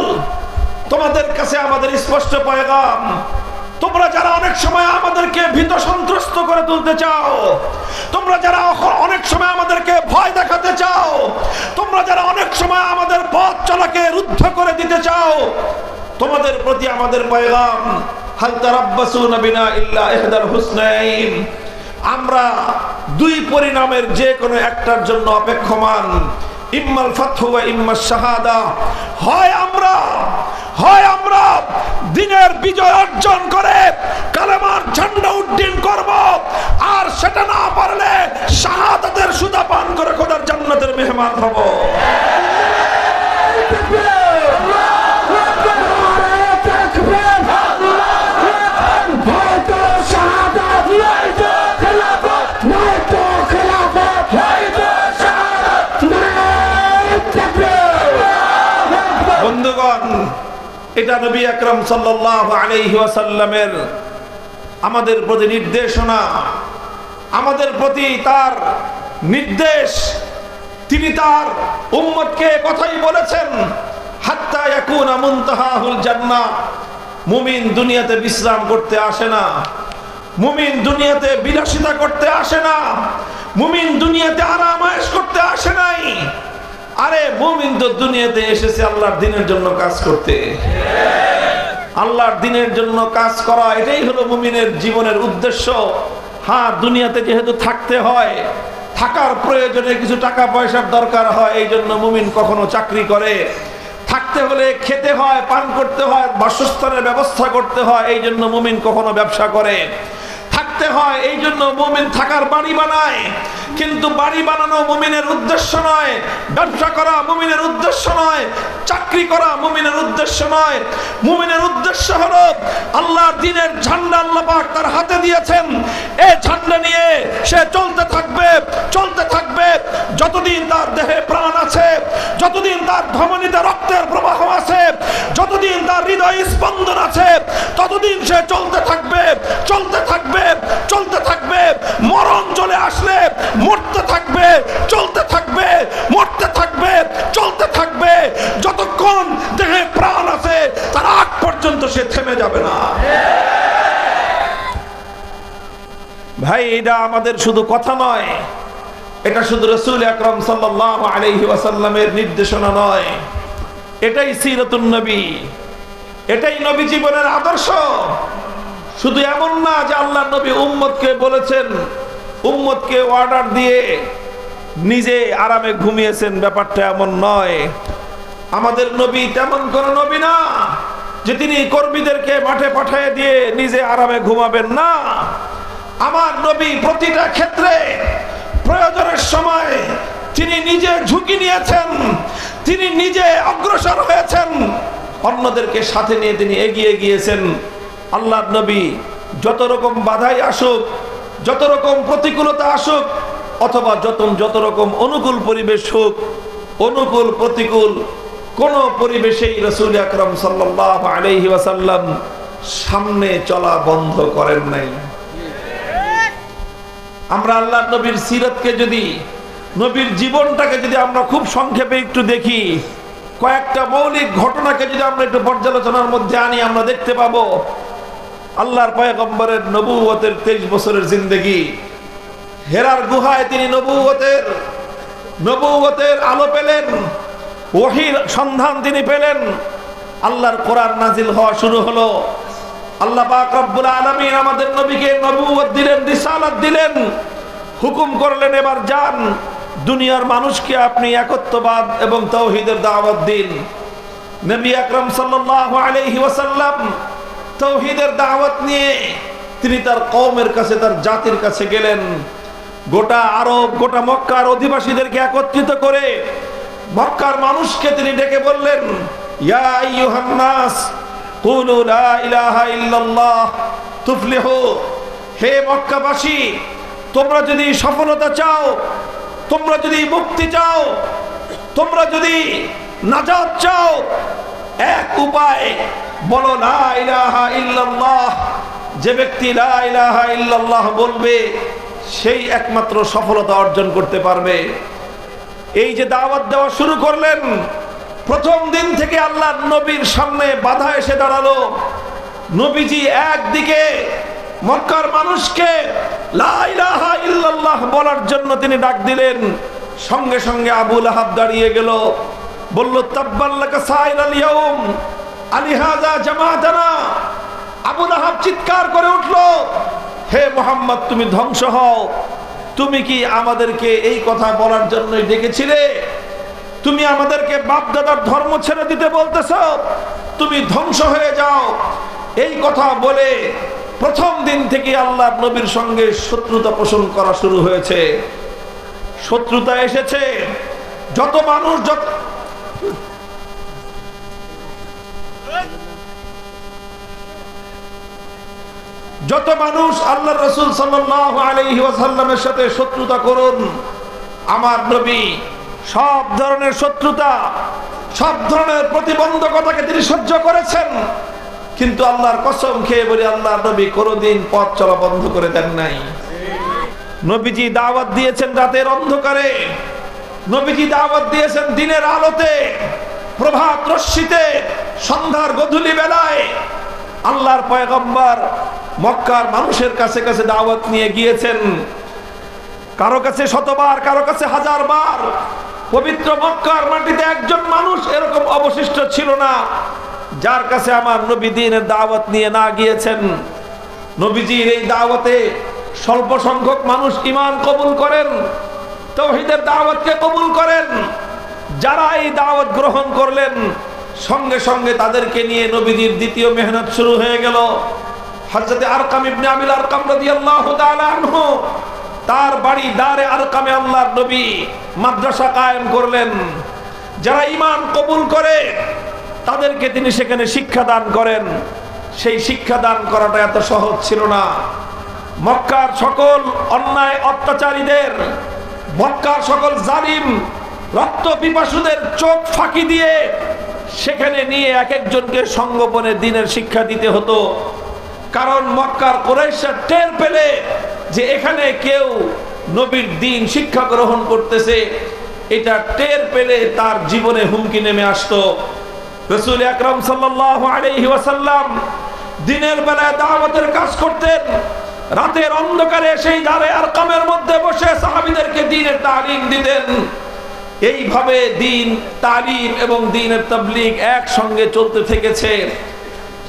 Speaker 1: তোমাদের কাছে আমাদের স্পষ্ট পয়গাম, তোমরা যারা অনেক সময় আমাদেরকে ভীত সন্ত্রস্ত করে তুলতে চাও, তোমরা যারা অনেক সময় আমাদেরকে ভয় দেখাতে চাও, তোমরা যারা অনেক সময় আমাদের পথ চলাকে রুদ্ধ করে দিতে চাও, তোমাদের প্রতি আমাদের পয়গাম, হাল তারাব্বাসুনা বিনা ইল্লা ইহদাল হুসনাইন। আমরা দুই পরিণামের যে কোনো একটার জন্য অপেক্ষমান, ইম্মাল ফাতহু ওয়া ইম্মাশ শাহাদা। হয় আমরা দ্বীনের বিজয় অর্জন করে কালেমার ঝান্ডা উড্ডীন করব, আর সেটা না পারলে শাহাদাতের সুধা পান করে খোদার জান্নাতের মেহমান হব। বন্ধুগণ, এটা নবী আকরাম সাল্লাল্লাহু আলাইহি ওয়াসাল্লামের আমাদের প্রতি নির্দেশনা, আমাদের প্রতি তার নির্দেশ। তিনি তার উম্মতকে কথাই বলেছেন, হাত্তা ইয়াকুনা মুনতাহাহুল জান্নাহ। মুমিন দুনিয়াতে বিশ্রাম করতে আসে না, মুমিন দুনিয়াতে বিলাসিতা করতে আসে না, মুমিন দুনিয়াতে আরাম আয়েশ করতে আসে নাই। আরে মুমিন তো দুনিয়াতে এসেছে আল্লাহর দ্বীনের জন্য কাজ করতে। আল্লাহর দ্বীনের জন্য কাজ করা, এটাই হলো মুমিনের জীবনের উদ্দেশ্য। হ্যাঁ, দুনিয়াতে যেহেতু থাকতে হয়, থাকার প্রয়োজনে কিছু টাকা পয়সার দরকার হয়, এই জন্য মুমিন কখনো চাকরি করে। থাকতে হলে খেতে হয়, পান করতে হয়, বাসস্থানের ব্যবস্থা করতে হয়, এই জন্য মুমিন কখনো ব্যবসা করে। থাকতে হয় এই জন্য মুমিন থাকার বাড়ি বানায়, কিন্তু বাড়ি বানানো মুমিনের উদ্দেশ্য নয়, ব্যবসা করা মুমিনের উদ্দেশ্য নয়, চাকরি করা মুমিনের উদ্দেশ্য নয়। মুমিনের উদ্দেশ্য হলো আল্লাহর দ্বীনের ঝান্ডা আল্লাহ পাক তার হাতে দিয়েছেন, এই ঝান্ডা নিয়ে সে চলতে থাকবে, চলতে থাকবে যতদিন তার দেহে প্রাণ আছে, যতদিন তার ধমনীতে রক্তের প্রবাহ আছে, যতদিন তার হৃদয় স্পন্দন আছে, ততদিন সে চলতে থাকবে, চলতে থাকবে, চলতে থাকবে। মরণ চলে আসলে মরতে থাকবে, চলতে থাকবে, মরতে থাকবে, চলতে থাকবে। যতক্ষণ দেহে প্রাণ আছে তার আগ পর্যন্ত সে থেমে যাবে না। ভাই, এটা আমাদের শুধু কথা নয়, এটা শুধু রাসূল আকরাম সাল্লাল্লাহু আলাইহি ওয়াসাল্লামের নির্দেশনা নয়, এটাই সিরাতুন নবী, এটাই নবী জীবনের আদর্শ। শুধু এমন না যে আল্লাহ নবী উম্মতকে বলেছেন, উম্মতকে অর্ডার দিয়ে নিজে আরামে ঘুমিয়েছেন, ব্যাপারটা এমন নয়। আমাদের নবী তেমন কোন নবী না যে তিনি কর্মীদেরকে মাঠে পাঠিয়ে দিয়ে নিজে আরামে ঘুমাবেন না। আমার নবী প্রতিটা ক্ষেত্রে প্রয়োজনের সময় তিনি নিজে ঝুঁকি নিয়েছেন, তিনি নিজে অগ্রসর হয়েছেন, অন্যদেরকে সাথে নিয়ে তিনি এগিয়ে গিয়েছেন। আল্লাহর নবী যত রকম বাধাই আসুক, যত রকম প্রতিকূলতা আসুক, অথবা যত রকম অনুকূল পরিবেশ হোক, অনুকূল প্রতিকূল কোন পরিবেশেই রাসূল আকরাম সাল্লাল্লাহু আলাইহি ওয়াসাল্লাম সামনে চলা বন্ধ করেন নাই। আমরা আল্লাহর নবীর সিরাতকে যদি, নবীর জীবনটাকে যদি আমরা খুব সংক্ষেপে একটু দেখি, কয়েকটা মৌলিক ঘটনাকে যদি আমরা একটু পর্যালোচনার মধ্যে আনি, আমরা দেখতে পাবো আল্লাহর পয়গম্বরের নবুয়তের 23 বছরের জিন্দেগি। হেরার গুহায় তিনি নবুয়তের আলো পেলেন, ওহীর সন্ধান তিনি পেলেন, আল্লাহর কোরআন নাজিল হওয়া শুরু হলো। আল্লাহ পাক রব্বুল আলামিন আমাদের নবীকে নবুয়ত দিলেন, রিসালাত দিলেন, হুকুম করলেন এবার যান দুনিয়ার মানুষকে আপনি একত্ববাদ এবং তাওহীদের দাওয়াত দিন। নবী আকরাম সাল্লাল্লাহু আলাইহি ওয়াসাল্লাম তাওহীদের দাওয়াত নিয়ে তিনি তার কওমের কাছে, তার জাতির কাছে গেলেন। গোটা আরব, গোটা মক্কার অধিবাসীদেরকে একত্রিত করে মক্কার মানুষকে তিনি ডেকে বললেন, ইয়া আইয়ুহান নাস কুলু লা ইলাহা ইল্লাল্লাহ তুফলিহু। হে মক্কাবাসী, তোমরা যদি সফলতা চাও, তোমরা যদি মুক্তি চাও, তোমরা যদি নাজাত চাও, এক উপায় বলো লা ইলাহা ইল্লাল্লাহ। যে ব্যক্তি লা ইলাহা ইল্লাল্লাহ বলবে সেই একমাত্র সফলতা অর্জন করতে পারবে। এই যে দাওয়াত দেওয়া শুরু করলেন, প্রথম দিন থেকে আল্লাহর নবীর সামনে বাধা এসে দাঁড়ালো। নবীজি একদিকে মক্কার মানুষকে লা ইলাহা ইল্লাল্লাহ বলার জন্য তিনি ডাক দিলেন, সঙ্গে সঙ্গে আবু লাহাব দাঁড়িয়ে গেল, বলল তাব্বাল্লাকা সাইরাল ইয়াউম আলিহাযা জামাতানা। আবু লাহাব চিৎকার করে উঠল, হে মুহাম্মদ, তুমি ধ্বংস হও। তুমি কি আমাদেরকে এই কথা বলার জন্যই ডেকেছিলে? তুমি আমাদেরকে বাপ দাদার ধর্ম ছেড়ে দিতে বলতেছ? তুমি ধ্বংস হয়ে যাও। এই কথা বলে প্রথম দিন থেকে আল্লাহর নবীর সঙ্গে শত্রুতা পোষণ করা শুরু হয়েছে। শত্রুতা এসেছে, যত মানুষ আল্লাহর রাসূল সাল্লাল্লাহু আলাইহি ওয়াসাল্লামের সাথে শত্রুতা করুন, আমার নবী সব ধরনের শত্রুতা, সব ধরনের প্রতিবন্ধকতাকে তিনি সহ্য করেছেন। কিন্তু আল্লাহর কসম খেয়ে বলি, আল্লাহর নবী কোনোদিন পথ চলা বন্ধ করে দেন নাই। নবীজি দাওয়াত দিয়েছেন রাতের অন্ধকারে, নবীজি দাওয়াত দিয়েছেন দিনের আলোতে, প্রভাত রশ্মিতে, সন্ধ্যার গধূলি বেলায়। আল্লাহর পয়গম্বর মক্কার মানুষের কাছে কাছে দাওয়াত নিয়ে গিয়েছেন, কারো কাছে শতবার, কারো কাছে হাজার বার। পবিত্র মক্কার মাটিতে একজন মানুষ এরকম অবশিষ্ট ছিল না যার কাছে আমার নবী দ্বীনের দাওয়াত নিয়ে না গিয়েছেন। নবীজির এই দাওয়াতে স্বল্প সংখ্যক মানুষ ঈমান কবুল করেন, তাওহীদের দাওয়াতকে কবুল করেন। যারা এই দাওয়াত গ্রহণ করলেন, সঙ্গে সঙ্গে তাদেরকে নিয়ে নবীজির দ্বিতীয় মেহনত শুরু হয়ে গেল। হযরত আরকাম ইবনে আবিল আরকাম রাদিয়াল্লাহু তাআলা আনহু, তার বাড়ি দারে আরকামে আল্লাহর নবী মাদ্রাসা কায়েম করলেন। যারা ঈমান কবুল করে তাদেরকে তিনি সেখানে শিক্ষা দান করেন। সেই শিক্ষা দান করাটা এত সহজ ছিল না। মক্কার সকল অন্যায় অত্যাচারীদের, মক্কার সকল জালিম রক্ত পিপাসুদের চোখ ফাঁকি দিয়ে সেখানে নিয়ে এক একজনকে সঙ্গোপনে দ্বীনের শিক্ষা দিতে হতো। কারণ মক্কার কুরাইশরা টের পেলে যে এখানে কেউ নবীর দ্বীন শিক্ষা গ্রহণ করতেছে, এটা টের পেলে তার জীবনে হুমকি নেমে আসতো। রাসূল আকরাম সাল্লাল্লাহু আলাইহি ওয়াসাল্লাম দিনের বেলায় দাওয়াতের কাজ করতেন, রাতের অন্ধকারে সেই দারে আরকামের মধ্যে বসে সাহাবীদেরকে দ্বীনের তালিম দিতেন। এইভাবে দ্বীন তালিম এবং দ্বীনের তাবলীগ একসঙ্গে চলতে থেকেছে।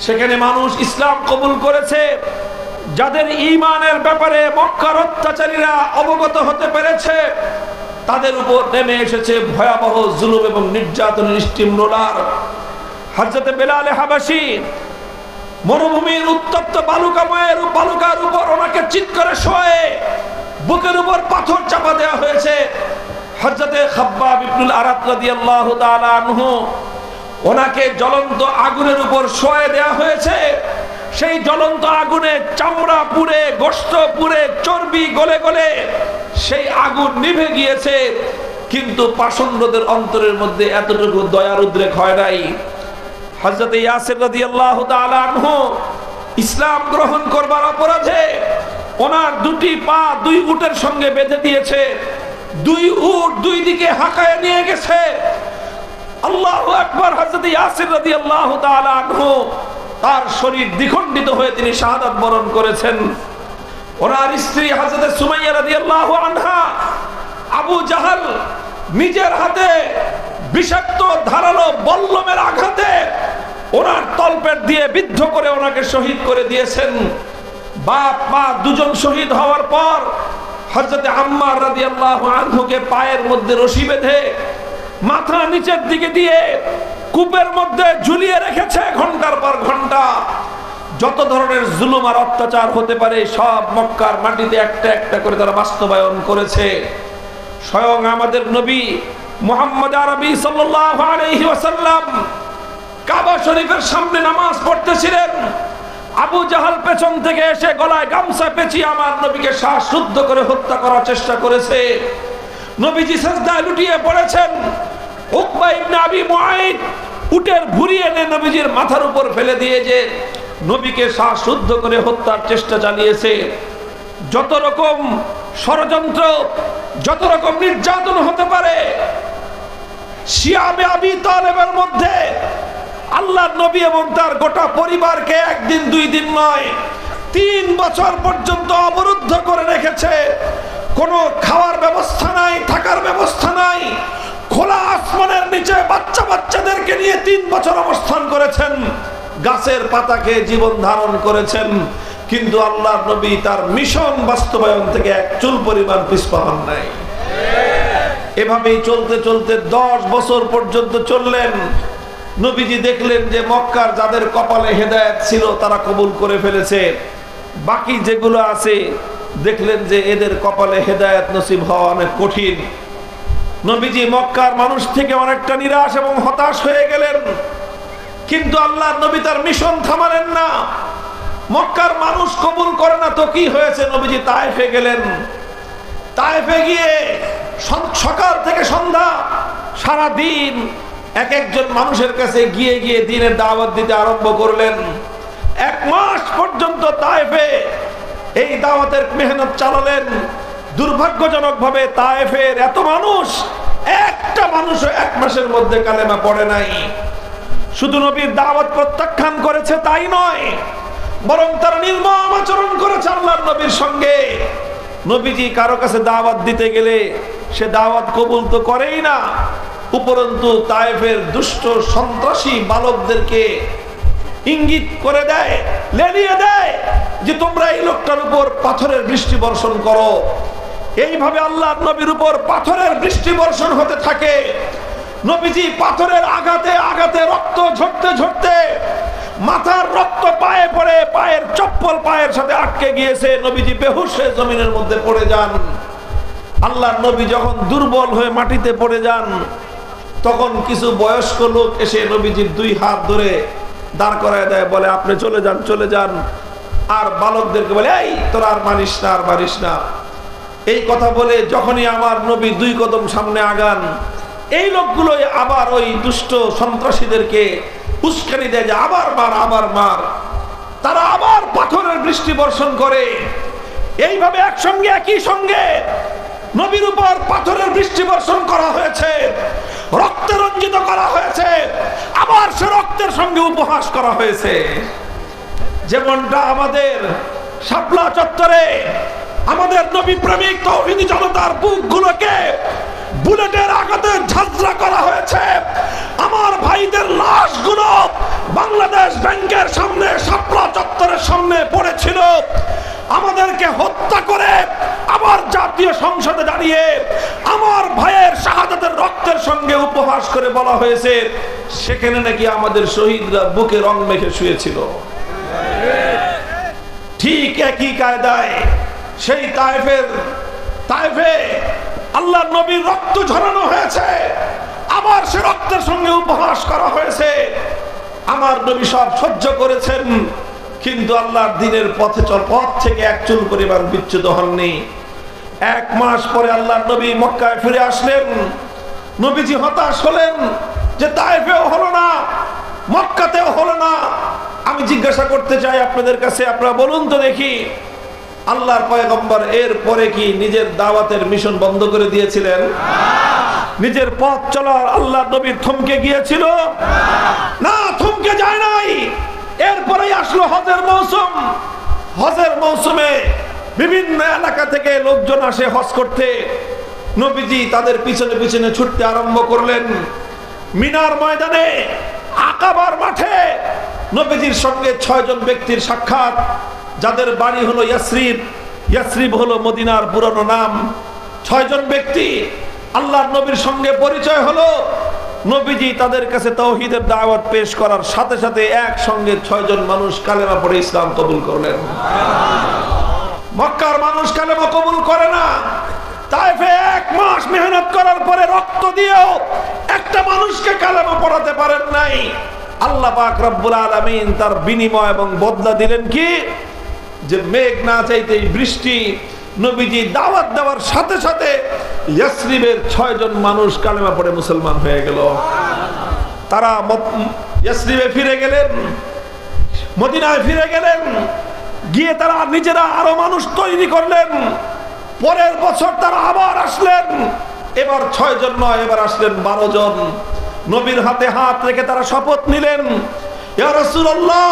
Speaker 1: সেখানে মানুষ ইসলাম কবুল করেছে। যাদের ঈমানের ব্যাপারে মক্কার অত্যাচারীরা অবগত হতে পেরেছে, তাদের উপর নেমে এসেছে ভয়াবহ জুলুম এবং নির্যাতনের স্টিম রোলার। হযরত বেলাল হাবাসী মরুভূমির উত্তপ্ত বালুকার উপর ওনাকে চিৎ করে শোয়ে বুকের উপর পাথর চাপা দেওয়া হয়েছে। হযরত খাব্বাব ইবনুল আরাত রাদিয়াল্লাহু তাআলা আনহু, ওনাকে জ্বলন্ত আগুনের উপর শোয়ে দেওয়া হয়েছে। সেই জ্বলন্ত আগুনে চামড়া পুড়ে, গোশত পুড়ে, চর্বি গলে গলে সেই আগুন নিভে গিয়েছে, কিন্তু পাষণ্ডদের অন্তরের মধ্যে এতটুকু দয়ার উদ্রেক হয় নাই। হযরত ইয়াসির রাদিয়াল্লাহু তাআলা আনহু ইসলাম গ্রহণ করবার অপরাধে ওনার দুটি পা দুই উটের সঙ্গে বেঁধে দিয়েছে। দুই উট দুই দিকে হাঁকায় নিয়ে গেছে। আল্লাহু আকবার। হযরত ইয়াসির রাদিয়াল্লাহু তাআলা আনহু, তার শরীর দ্বিখণ্ডিত হয়ে তিনি শাহাদাত বরণ করেছেন। ওনার স্ত্রী হযরত সুমাইয়া রাদিয়াল্লাহু আনহা, আবু জাহাল নিজের হাতে বিষাক্ত ধারালো বল্লমের আঘাতে ওনার তলপেট দিয়ে বিদ্ধ করে ওনাকে শহীদ করে দিয়েছেন। বাপ মা দুজন শহীদ হওয়ার পর হযরত আম্মার রাদিয়াল্লাহু আনহুকে পায়ের মধ্যে রশি বেঁধে মাথা নিচের দিকে দিয়ে কূপের মধ্যে ঝুলিয়ে রেখেছে ঘন্টার পর ঘন্টা। যত ধরনের জুলুম আর অত্যাচার হতে পারে সব মক্কার মাটিতে একটা একটা করে তারা বাস্তবায়ন করেছে। স্বয়ং আমাদের নবী মুহাম্মদ আরবি সাল্লাল্লাহু আলাইহি ওয়াসাল্লাম কাবা শরীফের সামনে নামাজ পড়তেছিলেন। আবু জাহাল পেছন থেকে এসে গলায় গামছা পেঁচিয়ে আমার নবীকে শ্বাসরুদ্ধ করে হত্যা করার চেষ্টা করেছে। নবীজি সিজদায় লুটিয়ে পড়েছেন। উকবা ইবনে আবি মুআইদ উটের ভুঁড়ি এনে নবীজির মাথার উপর ফেলে দিয়ে যে নবীকে শ্বাসরুদ্ধ করে হত্যার চেষ্টা চালিয়েছে। যত রকম ষড়যন্ত্র, যত রকম নির্যাতন হতে পারে, শিয়াবে আবি তালেবের মধ্যে আল্লাহর নবী এবং তার গোটা পরিবারকে একদিন দুই দিন নয় 3 বছর পর্যন্ত অবরুদ্ধ করে রেখেছে। কোনো খাওয়ার ব্যবস্থা নাই, থাকার ব্যবস্থা নাই। খোলা আসমানের নিচে বাচ্চাদেরকে নিয়ে 3 বছর অবস্থান করেছেন। গাছের পাতাকে জীবন ধারণ করেছেন, কিন্তু আল্লাহর নবী তার মিশন বাস্তবায়ন থেকে এক চুল পরিমাণ পিছপা হন নাই। এভাবেই চলতে চলতে 10 বছর পর্যন্ত চললেন। নবীজি দেখলেন যে মক্কার যাদের কপালে হেদায়েত ছিল তারা কবুল করে ফেলেছে, বাকি যেগুলো আছে দেখলেন যে এদের কপালে হেদায়েত নসিব হওয়া অনেক কঠিন। নবীজি মক্কার মানুষ থেকে অনেকটা নিরাশ এবং হতাশ হয়ে গেলেন, কিন্তু আল্লাহর নবী তার মিশন থামালেন না। মক্কার মানুষ কবুল করে না তো কি হয়েছে, নবীজি তায়েফে গেলেন। তায়েফে গিয়ে সকাল থেকে সন্ধ্যা সারা দিন এক একজন মানুষের কাছে গিয়ে গিয়ে দ্বীনের দাওয়াত দিতে আরম্ভ করলেন। 1 মাস পর্যন্ত তায়েফে এই দাওয়াতের মেহনত চালালেন। দুর্ভাগ্যজনকভাবে তায়েফের এত মানুষ, একটা মানুষও 1 মাসের মধ্যে কালেমা পড়ে নাই। শুধু নবীর দাওয়াত প্রত্যাখ্যান করেছে তাই নয়, বরং তারা নির্মম আচরণ করেছে আল্লাহর নবীর সঙ্গে। নবীজি কারো কাছে দাওয়াত দিতে গেলে সে দাওয়াত কবুল তো করেই না, উপরন্তু তায়েফের দুষ্ট সন্ত্রাসী বালকদেরকে ইঙ্গিত করে দেয়, লেলিয়ে দেয় যে তোমরা এই লোকটার উপর পাথরের বৃষ্টি বর্ষণ করো। এইভাবে আল্লাহর নবীর উপর পাথরের বৃষ্টি বর্ষণ হতে থাকে। নবীজি পাথরের আঘাতে আঘাতে রক্ত ঝরতে ঝরতে মাথার রক্ত পায়ে পড়ে, পায়ের চপ্পল পায়ের সাথে আটকে গিয়েছে, নবীজি বেহুশ হয়ে জমিনের মধ্যে পড়ে যান। আল্লাহর নবী যখন দুর্বল হয়ে মাটিতে পড়ে যান, তখন কিছু বয়স্ক লোক এসে নবীজির 2 হাত ধরে দাঁড় করায় দেয়, বলে আপনি চলে যান চলে যান। আর বালকদেরকে বলে, এই তোরা আর মারিস না, আর মারিস না। এই কথা বলে যখনই আমার নবী 2 কদম সামনে আগান, এই লোকগুলো আবার ওই দুষ্ট সন্ত্রাসীদেরকে উস্কানি দেয় যে আবার মার, আবার মার। তারা আবার পাথরের বৃষ্টি বর্ষণ করে। এইভাবে একসঙ্গে একই সঙ্গে নবীর উপর পাথরের বৃষ্টি বর্ষণ করা হয়েছে, রক্তে রঞ্জিত করা হয়েছে, আবার সে রক্তের সঙ্গে উপহাস করা হয়েছে। যেমনটা আমাদের শাপলা চত্বরে আমাদের নবী প্রেমিক তৌহিদি জনতার বুকগুলোকে বুলেটের আঘাতে ঝাঁঝরা করা হয়েছে। আমার ভাইদের লাশগুলো বাংলাদেশ ব্যাংকের সামনে শাপলা চত্বরের সামনে পড়েছিল। আমাদেরকে হত্যা করে আবার জাতীয় সংসদে দাঁড়িয়ে আমার ভাইয়ের শাহাদাতের রক্তের সঙ্গে উপহাস করে বলা হয়েছে সেখানে নাকি আমাদের শহীদরা বুকে রং মেখে শুয়েছিল। ঠিক একই কায়দায় সেই তায়েফে আল্লাহর নবীর রক্ত ঝরানো হয়েছে, আবার সে রক্তের সঙ্গে উপহাস করা হয়েছে। আমার নবী সব সহ্য করেছেন, কিন্তু আল্লাহর দ্বীনের পথ থেকে এক চুল পরিমাণ বিচ্যুত হননি। 1 মাস পরে আল্লাহর নবী মক্কায় ফিরে আসলেন। নবীজি হতাশ হলেন যে তায়েফেও হলো না, মক্কাতেও হলো না। আমি জিজ্ঞাসা করতে চাই আপনাদের কাছে, আপনারা বলুন তো দেখি, আল্লাহর পয়গম্বর এর পরে কি নিজের দাওয়াতের মিশন বন্ধ করে দিয়েছিলেন? নিজের পথ চলার আল্লাহর নবী থমকে গিয়েছিল? না, থমকে যায় নাই। এরপরেই আসলো হজের মৌসুম। হজের মৌসুমে বিভিন্ন এলাকা থেকে লোকজন আসে হজ করতে। নবীজি তাদের পিছনে পিছনে ছুটতে আরম্ভ করলেন। মিনার ময়দানে আকাবার মাঠে নবীজির সঙ্গে 6 জন ব্যক্তির সাক্ষাৎ, যাদের বাড়ি হলো ইয়াসরিব। ইয়াসরিব হলো মদিনার পুরনো নাম। 6 জন ব্যক্তি আল্লাহর নবীর সঙ্গে পরিচয় হলো। নবীজি তাদের কাছে তাওহীদের দাওয়াত পেশ করার সাথে সাথে একসঙ্গে 6 জন মানুষ কালেমা পড়ে ইসলাম কবুল করলেন। মক্কার মানুষ কালেমা কবুল করে না। তায়েফে 1 মাস মেহনত করার পরে রক্ত দিয়েও একটা মানুষকে কালেমা পড়াতে পারেন নাই। আল্লাহ পাক রব্বুল আলামিন তার বিনিময় এবং বদলা দিলেন কি, যে মেঘ না চাইতেই বৃষ্টি। নবীজি দাওয়াত দেওয়ার সাথে সাথে ইয়াসরিবের 6 জন মানুষ কালেমা পড়ে মুসলমান হয়ে গেল। তারা ইয়াসরিবে ফিরে গেলেন, মদিনায় ফিরে গেলেন। গিয়ে তারা নিজেরা আরো মানুষ তৈরি করলেন। পরের বছর তারা আবার আসলেন। এবার 6 জন নয়, এবার আসলেন 12 জন। নবীর হাতে হাত রেখে তারা শপথ নিলেন, ইয়া রাসূলুল্লাহ,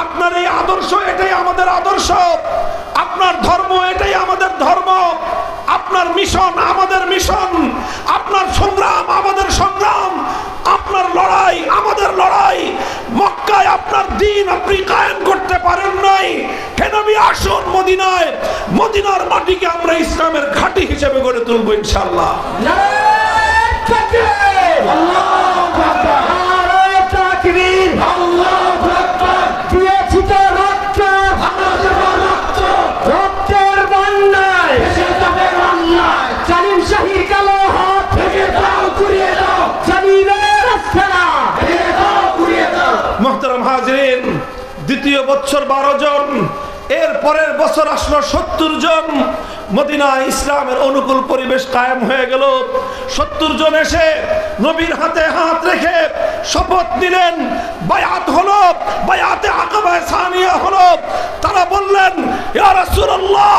Speaker 1: আপনার এই আদর্শ এটাই আমাদের আদর্শ, আপনার ধর্ম এটাই আমাদের ধর্ম, আপনার মিশন আমাদের মিশন, আপনার সংগ্রাম আমাদের সংগ্রাম, আপনার লড়াই আমাদের লড়াই। মক্কায় আপনার দ্বীন আপনি কায়েম করতে পারেন নাই, হে নবী আসুন মদিনায়, মদিনার মাটিকে আমরা ইসলামের ঘাঁটি হিসেবে গড়ে তুলবো ইনশাআল্লাহ। আল্লাহু আকবার, নারে তাকবীর, আল্লাহু আকবার। দিয়েছি তো রক্ত, আমাদের রক্ত, রক্তের বন্যায় ভেসে যাবে বাংলায়। জালিম শাহীর কালো হাত থেকে দাও কুড়িয়ে দাও, জালিমের রাস্তা ভেঙে দাও কুড়িয়ে দাও। মুহতারাম হাজিরিন, দ্বিতীয় বছর 12 জন, এর পরের বছর আসলো 70 জন। মদিনা ইসলামের অনুকূল পরিবেশ কায়েম হয়ে গেল। 70 জন এসে নবীর হাতে হাত রেখে শপথ নিলেন, বায়াত হলো, বায়াতে আকাবা সানিয়া হলো। তারা বললেন, ইয়া রাসূলুল্লাহ,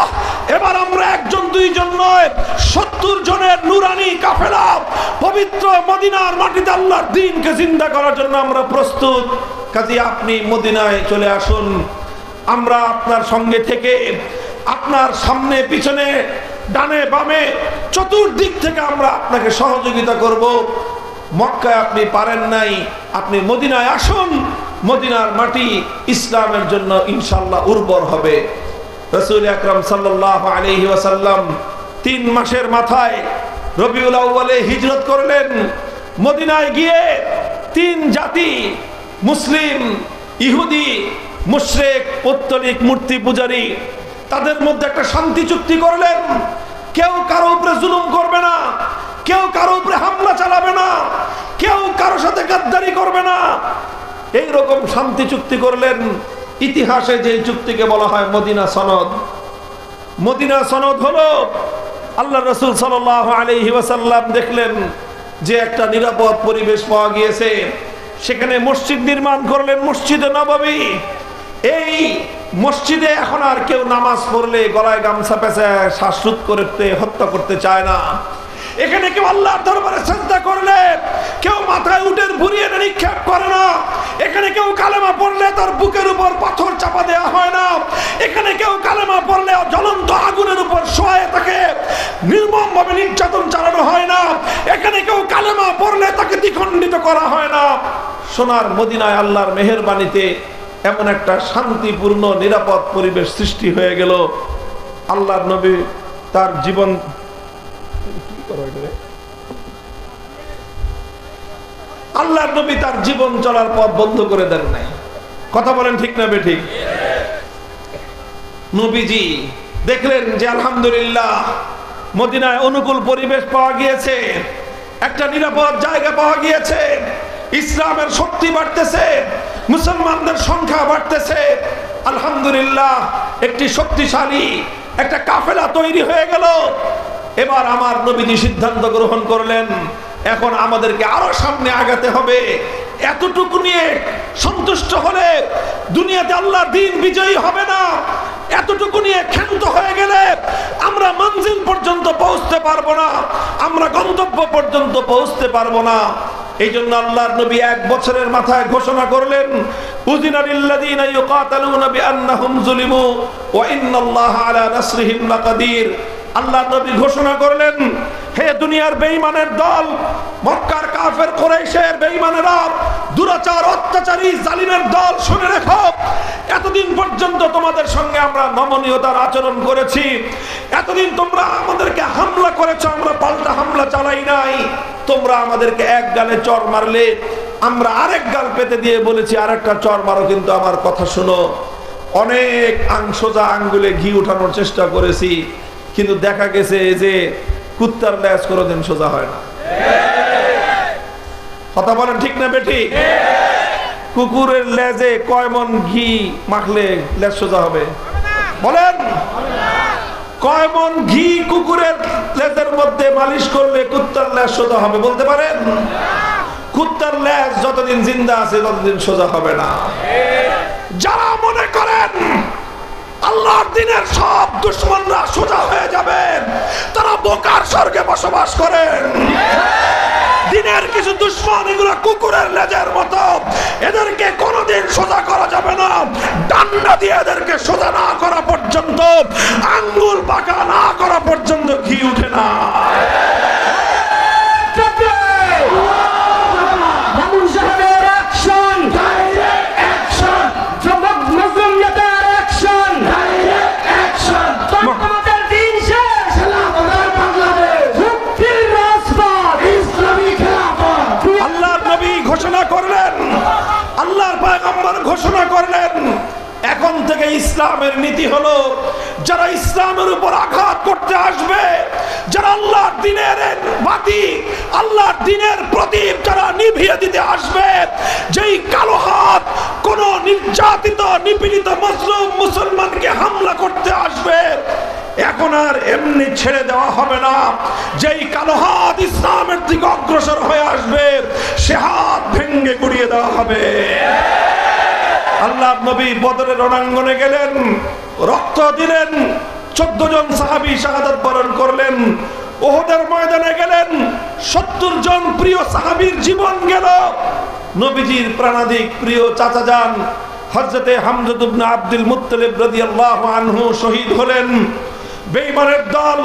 Speaker 1: এবার আমরা 1 জন 2 জন নয়, 70 জনের নুরানি কাফেলা পবিত্র মদিনার মাটিতে আল্লাহর দ্বীনকে জিন্দা করার জন্য আমরা প্রস্তুত। কাজী আপনি মদিনায় চলে আসুন, আমরা আপনার সঙ্গে থেকে আপনার সামনে পিছনে ডানে বামে চতুর্দিক থেকে আমরা আপনাকে সহযোগিতা করব। মক্কায় আপনি পারেন নাই, আপনি মদিনায় আসুন, মদিনার মাটি ইসলামের জন্য ইনশাআল্লাহ উর্বর হবে। রাসূল আকরাম সাল্লাল্লাহু আলাইহি ওয়াসাল্লাম 3 মাসের মাথায় রবিউল আউয়ালে হিজরত করলেন। মদিনায় গিয়ে 3 জাতি, মুসলিম, ইহুদি, মুশরিক, পৌত্তলিক, মূর্তি পূজারী, তাদের মধ্যে একটা শান্তি চুক্তি করলেন। কেউ কারো উপরে জুলুম করবে না, কেউ কারো উপরে হামলা চালাবে না, কেউ কারো সাথে গাদ্দারি করবে না। এই রকম শান্তি চুক্তি করলেন। ইতিহাসে যে চুক্তিকে বলা হয় মদিনা সনদ। মদিনা সনদ হলো আল্লাহ রাসূল সাল্লাল্লাহু আলাইহি ওয়াসাল্লাম দেখলেন যে একটা নিরাপদ পরিবেশ পাওয়া গিয়েছে, সেখানে মসজিদ নির্মাণ করলেন, মসজিদে নববী। এই মসজিদে এখন আর কেউ নামাজ পড়লে গলায় গামছা পেঁচায় শ্বাসরোধ করতে, হত্যা করতে চায় না। এখানে কেউ আল্লাহর দরবারে সিজদা করলে কেউ মাথায় উটের ভুঁড়ি এনে নিক্ষেপ করে না। এখানে কেউ কালেমা পড়লে তার বুকের উপর পাথর চাপা দেওয়া হয় না। এখানে কেউ কালেমা পড়লে জ্বলন্ত আগুনের উপর শোয়ে তাকে নির্মমভাবে নির্যাতন চালানো হয় না। এখানে কেউ কালেমা পড়লে তাকে দ্বিখণ্ডিত করা হয় না। সোনার মদিনায় আল্লাহর মেহেরবানিতে এমন একটা শান্তিপূর্ণ নিরাপদ পরিবেশ সৃষ্টি হয়ে গেল। আল্লাহর নবী তার জীবন আল্লাহর নবী তার জীবন চলার পথ বন্ধ করে দেন নাই। কথা বলেন ঠিক না বেঠিক? নবীজি দেখলেন যে আলহামদুলিল্লাহ মদিনায় অনুকূল পরিবেশ পাওয়া গিয়েছে, একটা নিরাপদ জায়গা পাওয়া গিয়েছে, ইসলামের শক্তি বাড়তেছে, মুসলমানদের সংখ্যা বাড়তেছে। আলহামদুলিল্লাহ একটি শক্তিশালী একটা কাফেলা তৈরি হয়ে গেল। এবার আমার নবীজি সিদ্ধান্ত গ্রহণ করলেন, এখন আমাদেরকে আরো সামনে আগাতে হবে। এতটুকু নিয়ে সন্তুষ্ট হলে দুনিয়াতে আল্লাহর দ্বীন বিজয়ী হবে না। এতটুকু নিয়ে ক্ষান্ত হয়ে গেলে আমরা মঞ্জিল পর্যন্ত পৌঁছতে পারবো না, আমরা গন্তব্য পর্যন্ত পৌঁছতে পারবো না। এই জন্য আল্লাহর নবী 1 বছরের মাথায় ঘোষণা করলেন, উযিনা লিল্লাযীনা ইউকাতালুনা বিআন্নাহুম যুলিমু ওয়া ইন্নাল্লাহা আলা নাসরিহিম লাকাদির। আল্লাহ নবী ঘোষণা করলেন, হে দুনিয়ার বেঈমানের দল, মক্কার কাফের কুরাইশের বেঈমানেরা, দুরাচার অত্যাচারী জালিমের দল, শুনে রেখো, এতদিন পর্যন্ত তোমাদের সঙ্গে আমরা নমনীয়তার আচরণ করেছি। এতদিন তোমরা আমাদেরকে হামলা করেছো, আমরা পাল্টা হামলা চালাই নাই। তোমরা আমাদেরকে এক গালে চর মারলে আমরা আরেক গাল পেতে দিয়ে বলেছি আরেকটা চর মারো, কিন্তু আমার কথা শোনো। অনেক সোজা আঙ্গুলে ঘি উঠানোর চেষ্টা করেছি, কিন্তু দেখা গেছে যে কুত্তার লেজ কোনোদিন সোজা হয় না। কথা বলেন ঠিক না বেটি? কুকুরের লেজে কয় মন ঘি মাখলে লেজ সোজা হবে? বলেন, কয় মন ঘি কুকুরের লেজের মধ্যে মালিশ করলে কুত্তার লেজ সোজা হবে? বলতে পারেন? কুত্তার লেজ যতদিন জিন্দা আছে ততদিন সোজা হবে না। যারা মনে করেন আল্লাহর দ্বীনের সব দুশমনরা সোজা হয়ে যাবে, তারা বোকার স্বর্গে বসবাস করেন। দ্বীনের কিছু দুশমন, এগুলো কুকুরের লেজের মতো, এদেরকে কোনোদিন সোজা করা যাবে না। ডান্ডা দিয়ে এদেরকে সোজা না করা পর্যন্ত, আঙ্গুল বাঁকা না করা পর্যন্ত ঘি উঠে না। ঘোষণা করলেন, এখন থেকে ইসলামের নীতি হলো, যারা ইসলামের উপর আঘাত করতে আসবে, যারা আল্লাহর দ্বীনের বাতি, আল্লাহর দ্বীনের প্রদীপ যারা নিভিয়ে দিতে আসবে, যেই কালো হাত কোন নির্যাতিত নিপীড়িত মুসলিম মুসলমানকে হামলা করতে আসবে, এখন আর এমনি ছেড়ে দেওয়া হবে না। যেই কালো হাত ইসলামের দিকে অগ্রসর হয়ে আসবে, সে হাত ভেঙে গুড়িয়ে দেওয়া হবে। আল্লাহর নবী বদরের রণাঙ্গনে গেলেন, রক্ত দিলেন, 14 জন সাহাবী শাহাদাত বরণ করলেন। উহুদের ময়দানে গেলেন, 70 জন প্রিয় সাহাবীর জীবন গেল। নবীজির প্রাণাধিক প্রিয় চাচাজান হযরতে হামজা ইবনে আব্দুল মুত্তালিব রাদিয়াল্লাহু আনহু শহীদ হলেন। বেঈমানের দল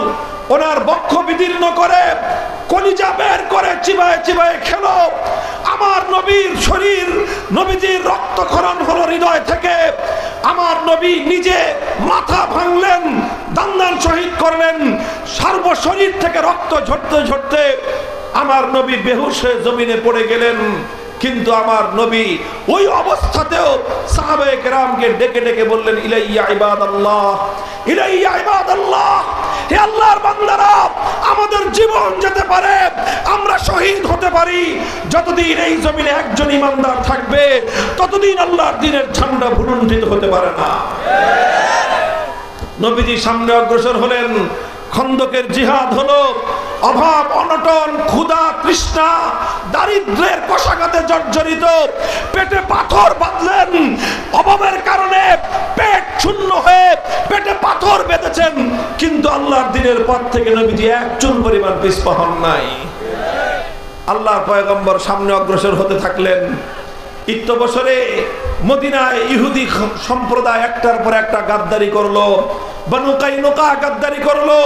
Speaker 1: ওনার বক্ষ বিদীর্ণ করে কলিজা বের করে চিবায়ে চিবায়ে খেলো। আমার নবীর শরীর, নবীজির রক্তক্ষরণ হলো হৃদয় থেকে। আমার নবী নিজে মাথা ভাঙলেন, দান্দান শহীদ করলেন, সর্বশরীর থেকে রক্ত ঝরতে ঝরতে আমার নবী বেহুশ হয়ে জমিনে পড়ে গেলেন। কিন্তু আমার নবী ওই অবস্থাতেও সাহাবায়ে কেরামকে ডেকে ডেকে বললেন, ইলাইয়া ইবাদাল্লাহ, ইলাইয়া ইবাদাল্লাহ, হে আল্লাহর বান্দারা, আমাদের জীবন যেতে পারে, আমরা শহীদ হতে পারি, যতদিন এই জমিনে একজন ইমানদার থাকবে ততদিন আল্লাহর দ্বীনের ঝান্ডা ভুলুণ্ঠিত হতে পারে না। নবীজি সামনে অগ্রসর হলেন। খন্দকের জিহাদ হলো। অভাব, অনটন, ক্ষুধা, তৃষ্ণা, দারিদ্র্যের কষাঘাতে জর্জরিত, পেটে পাথর বাঁধলেন। অভাবের কারণে পেট শূন্য হয়ে পেটে পাথর বেঁধেছেন, কিন্তু আল্লাহর দ্বীনের পথ থেকে নবীজি এক চুল পরিমাণ পিছপা হন নাই। আল্লাহর পয়গম্বর সামনে অগ্রসর হতে থাকলেন। ইত্য বছরে মদিনায় ইহুদি সম্প্রদায় একটার পর একটা গাদ্দারি করলো। বনু কাইনুকা গাদ্দারি করলো,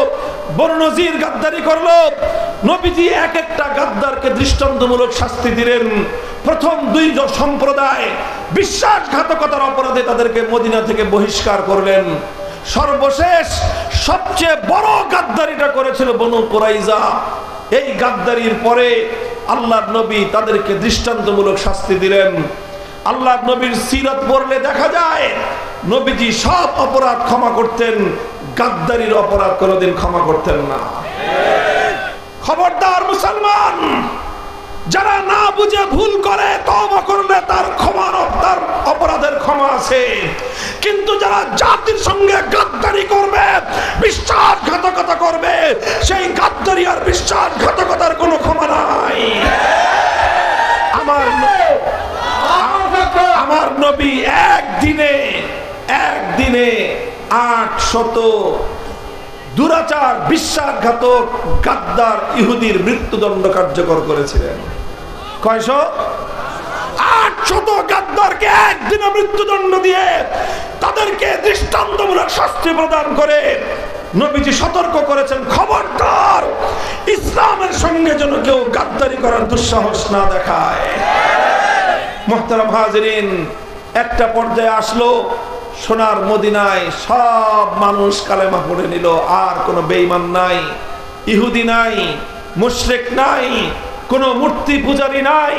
Speaker 1: বনু নজির গাদ্দারি করলো। নবীজি এক একটা গাদ্দারকে দৃষ্টান্তমূলক শাস্তি দিলেন। প্রথম দুই সম্প্রদায় বিশ্বাসঘাতকতার অপরাধে তাদেরকে মদিনা থেকে বহিষ্কার করলেন। সর্বশেষ সবচেয়ে বড় গাদ্দারিটা করেছিল বনু কুরাইজা। এই গাদ্দারির পরে আল্লাহর নবী তাদেরকে দৃষ্টান্তমূলক শাস্তি দিলেন। আল্লাহর নবীর সিরাত পড়লে দেখা যায় নবীজি সব অপরাধ ক্ষমা করতেন, গাদ্দারির অপরাধ কোনোদিন ক্ষমা করতেন না। খবরদার মুসলমান, যারা না বুঝে ভুল করে তওবা করলে তার অপরাধের ক্ষমা আছে, কিন্তু যারা জাতির সঙ্গে গাদ্দারি করবে, বিশ্বাসঘাতকতা করবে, সেই গাদ্দারি আর বিশ্বাসঘাতকতার কোনো ক্ষমা নাই। আমার নবী একদিনে 800 দুরাচার, বিশ্বাসঘাতক, গাদ্দার ইহুদির মৃত্যুদণ্ড কার্যকর করেছিলেন। কয়শ? 800 গাদ্দারকে একদিনে মৃত্যুদণ্ড দিয়ে তাদেরকে দৃষ্টান্তমূলক শাস্তি প্রদান করে নবীজি সতর্ক করেছেন, খবরদার ইসলামের সঙ্গে যেন কেউ গাদ্দারি করার দুঃসাহস না দেখায়। মুহতারাম হাজিরিন, একটা পর্যায়ে আসলো সোনার মদিনায় সব মানুষ কালেমা পড়ে নিল। আর কোনো বেঈমান নাই, ইহুদি নাই, মুশরিক নাই, কোনো মূর্তি পূজারী নাই।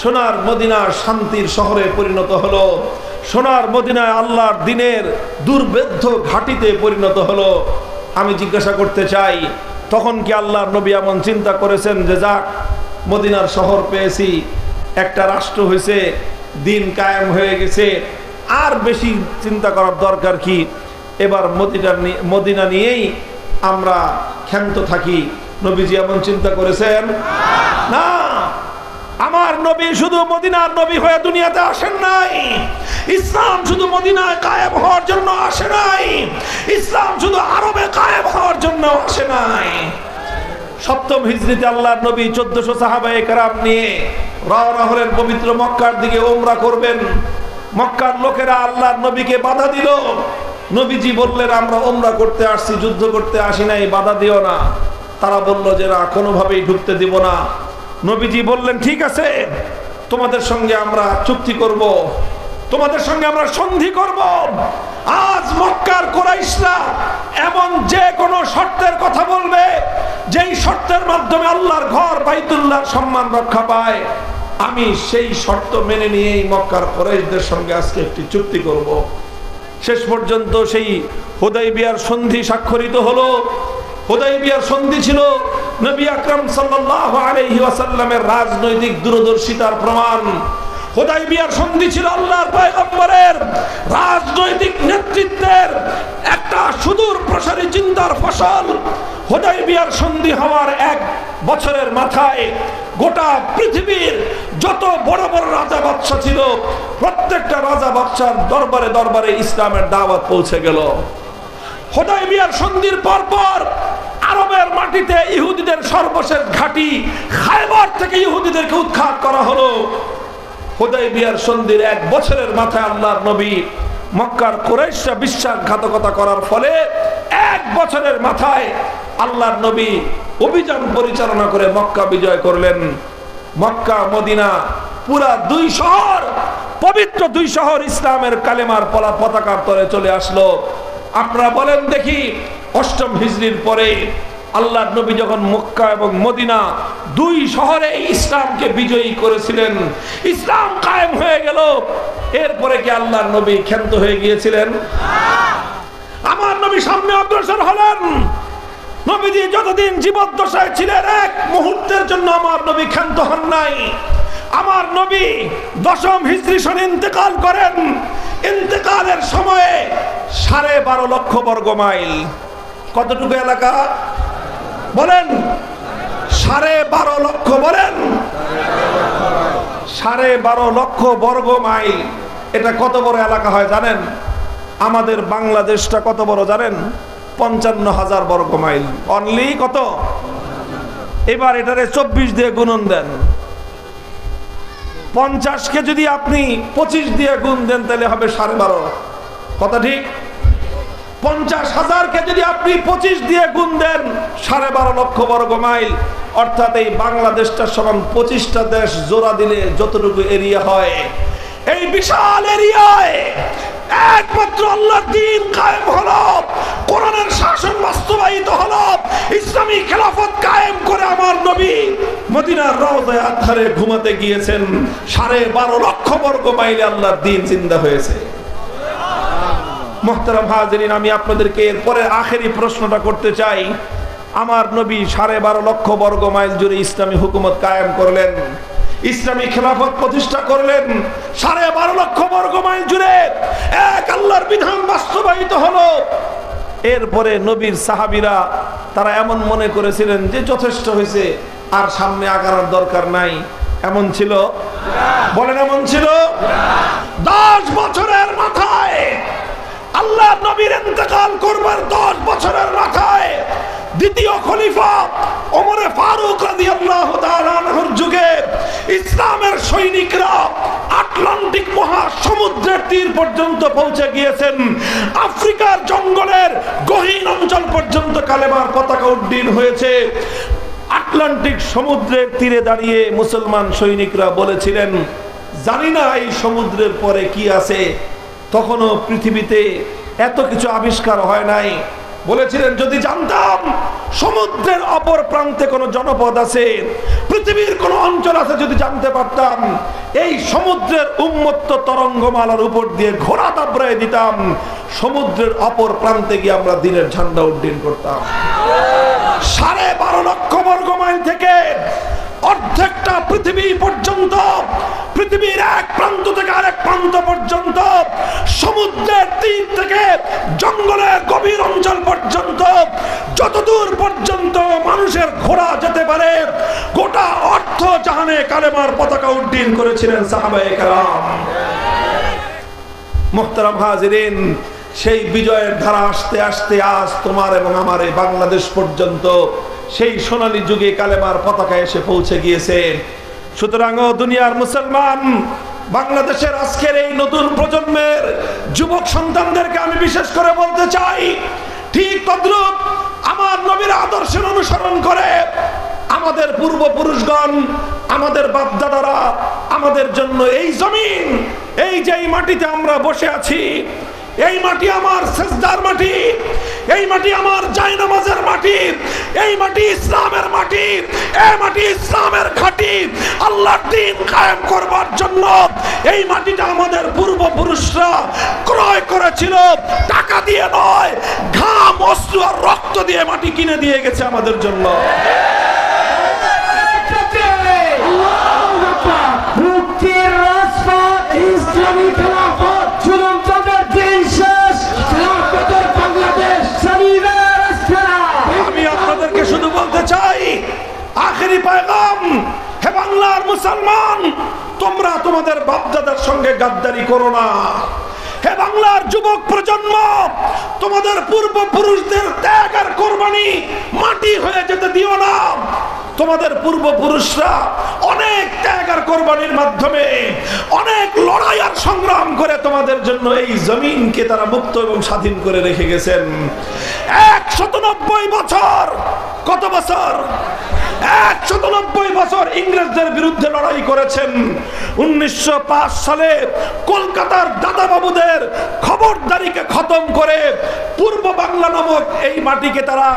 Speaker 1: সোনার মদিনা শান্তির শহরে পরিণত হলো। সোনার মদিনায় আল্লাহর দ্বীনের দুর্ভেদ্য ঘাটিতে পরিণত হলো। আমি জিজ্ঞাসা করতে চাই, তখন কি আল্লাহর নবী এমন চিন্তা করেছেন যে যাক মদিনার শহর পেয়েছি, একটা রাষ্ট্র হয়েছে, দিন কায়েম হয়ে গেছে, আর বেশি চিন্তা করার দরকার কি, এবার মদিনা নিয়েই আমরা ক্ষান্ত থাকি? নবীজি এমন চিন্তা করেছেন না। আমার নবী শুধু মদিনার নবী হয়ে দুনিয়াতে আসেন নাই। ইসলাম শুধু মদিনায় কায়েম হওয়ার জন্য আসে নাই, ইসলাম শুধু আরবে কায়েম হওয়ার জন্য আসে নাই। সপ্তম হিজরিতে আল্লাহর নবী 1400 সাহাবায়ে কেরাম নিয়ে রওনা হলেন পবিত্র মক্কার দিকে উমরা করবেন। মক্কার লোকেরা আল্লাহর নবীকে বাধা দিল। নবীজি বললেন, আমরা উমরা করতে আসছি, যুদ্ধ করতে আসি নাই, বাধা দিও না। তারা বলল যে না, কোনোভাবেই ঢুকতে দিব না। নবীজি বললেন, ঠিক আছে, তোমাদের সঙ্গে আমরা চুক্তি করব, তোমাদের সঙ্গে আমরা সন্ধি করব। আজ মক্কার কুরাইশরা এমন যে কোনো শর্তের কথা বলবে, যেই শর্তের মাধ্যমে আল্লাহর ঘর বাইতুল্লাহর সম্মান রক্ষা পায়, আমি সেই শর্ত মেনে নিয়েই মক্কার কুরাইশদের সঙ্গে আজকে একটি চুক্তি করব। শেষ পর্যন্ত সেই হুদাইবিয়ার সন্ধি স্বাক্ষরিত হলো। হুদাইবিয়ার সন্ধি ছিল নবী আকরাম সাল্লাল্লাহু আলাইহি ওয়াসাল্লামের রাজনৈতিক দূরদর্শিতার প্রমাণ। হুদাইবিয়ার সন্ধি ছিল আল্লাহর পয়গম্বরের রাজনৈতিক নেতৃত্বের একটা সুদূর প্রসারী চিন্তার ফসল। হুদাইবিয়ার সন্ধি হওয়ার 1 বছরের মাথায় গোটা পৃথিবীর যত বড় বড় রাজা বাদশা ছিল, প্রত্যেকটা রাজা বাদশার দরবারে দরবারে ইসলামের দাওয়াত পৌঁছে গেল। হুদাইবিয়ার সন্ধির পরপর আরবের মাটিতে ইহুদিদের সর্বশেষ ঘাঁটি খায়বার থেকে ইহুদিদেরকে উৎখাত করা হলো। হুদাইবিয়ার সন্ধির 1 বছরের মাথায় আল্লাহর নবী মক্কার কুরাইশরা বিশ্বাসঘাতকতা করার ফলে 1 বছরের মাথায় আল্লাহর নবী অভিযান পরিচালনা করে মক্কা বিজয় করলেন। মক্কা মদিনা পুরা দুই শহর, পবিত্র দুই শহর ইসলামের কালেমার পতাকার তলে চলে আসলো। আপনারা বলেন দেখি, অষ্টম হিজরির পরে আল্লাহর নবী যখন মক্কা এবং মদিনা দুই শহরে ইসলামকে বিজয়ী করেছিলেন, ইসলাম কায়েম হয়ে গেল, এরপরে কি আল্লাহর নবী ক্ষান্ত হয়ে গিয়েছিলেন? আমার নবী সামনে অগ্রসর হলেন। নবীজি যতদিন জীবদ্দশায় ছিলেন, এক মুহূর্তের জন্য আমার নবী ক্ষান্ত হন নাই। আমার নবী দশম হিজরি সনে ইন্তেকাল করেন। ইন্তেকালের সময়ে 12.5 লক্ষ বর্গ মাইল, কতটুকু এলাকা বলেন? 12.5 লক্ষ, বলেন 12.5 লক্ষ বর্গ মাইল। এটা কত বড় এলাকা হয় জানেন? আমাদের বাংলাদেশটা কত বড় জানেন? 55,000 বর্গ মাইল। অনলি কত? এবার এটারে 24 দিয়ে গুণন দেন। 50কে যদি আপনি 25 দিয়ে গুণ দেন তাহলে হবে 12.5। কথা ঠিক? 50,000কে যদি আপনি 25 দিয়ে গুণ দেন 12.5 লক্ষ বর্গ মাইল। অর্থাৎ এই বাংলাদেশটা সমান 25টা দেশ জোড়া দিলে যতটুকু এরিয়া হয়, এই বিশাল এরিয়ায় একমাত্র আল্লাহর দ্বীন কায়েম হলো, কোরআনের শাসন বাস্তবায়িত হলো, ইসলামী খেলাফত কায়েম করে আমার নবী মদিনার রওজায়ে আতহারে ঘুমাতে গিয়েছেন। 12.5 লক্ষ বর্গ মাইলে আল্লাহর দ্বীন জিন্দা হয়েছে। মুহতারাম হাজিরিন, আমি আপনাদেরকে এরপরে আখেরি প্রশ্নটা করতে চাই। আমার নবী 12.5 লক্ষ বর্গ মাইল জুড়ে ইসলামী হুকুমত কায়েম করলেন, ইসলামী খেলাফত প্রতিষ্ঠা করলেন। 12.5 লক্ষ বর্গ মাইল জুড়ে এক আল্লাহর বিধান বাস্তবায়িত হলো। এরপরে নবীর সাহাবীরা তারা এমন মনে করেছিলেন যে যথেষ্ট হয়েছে, আর সামনে আগানোর দরকার নাই। এমন ছিল? বলেন এমন ছিল? 10 বছরের মাথায় আল্লাহ নবীর ইন্তেকাল করবার 10 বছরের মাথায় দ্বিতীয় খলিফা ওমর ফারুক রাদিয়াল্লাহু তাআলা আনহুর যুগে ইসলামের সৈনিকরা আটলান্টিক মহাসমুদ্রের তীর পর্যন্ত পৌঁছে গিয়েছেন। আফ্রিকার জঙ্গলের গহীন অঞ্চল পর্যন্ত কালেমার পতাকা উড্ডীন হয়েছে। আটলান্টিক সমুদ্রের তীরে দাঁড়িয়ে মুসলমান সৈনিকরা বলেছিলেন, জানি না এই সমুদ্রের পরে কি আছে। তখনও পৃথিবীতে এত কিছু আবিষ্কার হয় নাই। বলেছিলেন, যদি জানতাম সমুদ্রের অপর প্রান্তে কোনো জনপদ আছে, পৃথিবীর কোনো অঞ্চল আছে, যদি জানতে পারতাম, এই সমুদ্রের উন্মত্ত তরঙ্গমালার উপর দিয়ে ঘোড়া দাবড়ায় দিতাম, সমুদ্রের অপর প্রান্তে গিয়ে আমরা দিনের ঝান্ডা উড্ডীন করতাম। 12.5 লক্ষ বর্গ মাইল থেকে অর্ধেকটা পৃথিবী পর্যন্ত, পৃথিবীর এক প্রান্ত থেকে আরেক প্রান্ত পর্যন্ত, সমুদ্রের তীর থেকে জঙ্গলের গভীর অঞ্চল পর্যন্ত, যতদূর পর্যন্ত মানুষের ঘোড়া যেতে পারে, গোটা অর্ধ জাহানে কালেমার পতাকা উড্ডীন করেছিলেন সাহাবায়ে কেরাম। মুহতারাম হাজিরিন, সেই বিজয়ের ধারা আস্তে আস্তে আজ তোমার এবং আমার এই বাংলাদেশ পর্যন্ত সেই সোনালী যুগে কালেমার পতাকা এসে পৌঁছে গিয়েছে। সুতরাং ও দুনিয়ার মুসলমান, বাংলাদেশের আজকের এই নতুন প্রজন্মের যুবক সন্তানদেরকে আমি বিশেষ করে বলতে চাই, ঠিক তদ্রূপ আমার নবীর আদর্শের অনুসরণ করে আমাদের পূর্বপুরুষগণ, আমাদের বাপদাদারা আমাদের জন্য এই জমিন, এই যে এই মাটিতে আমরা বসে আছি, এই মাটি আমার সিজদার মাটি, এই মাটি আমার জায়নামাজের মাটি, এই মাটি ইসলামের মাটি, এই মাটি ইসলামের ঘাঁটি। আল্লাহর দ্বীন কায়েম করবার জন্য এই মাটিটা আমাদের পূর্বপুরুষরা ক্রয় করেছিল, টাকা দিয়ে নয়, ঘাম, অশ্রু আর রক্ত দিয়ে মাটি কিনে দিয়ে গেছে আমাদের জন্য। আখেরি পয়গাম, হে বাংলার মুসলমান, তোমরা তোমাদের বাপদাদার সঙ্গে গাদ্দারি করো না। হে বাংলার যুবক প্রজন্ম, তোমাদের পূর্বপুরুষদের ত্যাগ আর কোরবানি মাটি হয়ে যেতে দিও না। তোমাদের পূর্বপুরুষরা অনেক ত্যাগ আর কোরবানির মাধ্যমে অনেক লড়াই আর সংগ্রাম করে তোমাদের জন্য এই জমিনকে তারা মুক্ত এবং স্বাধীন করে রেখে গেছেন। 190 বছর, কত বছর? 190 বছর ইংরেজদের বিরুদ্ধে লড়াই করেছেন। 1905 সালে কলকাতার দাদাবাবুদের খবরদারিকে খতম করে পূর্ব বাংলা নামক এই মাটিকে তারা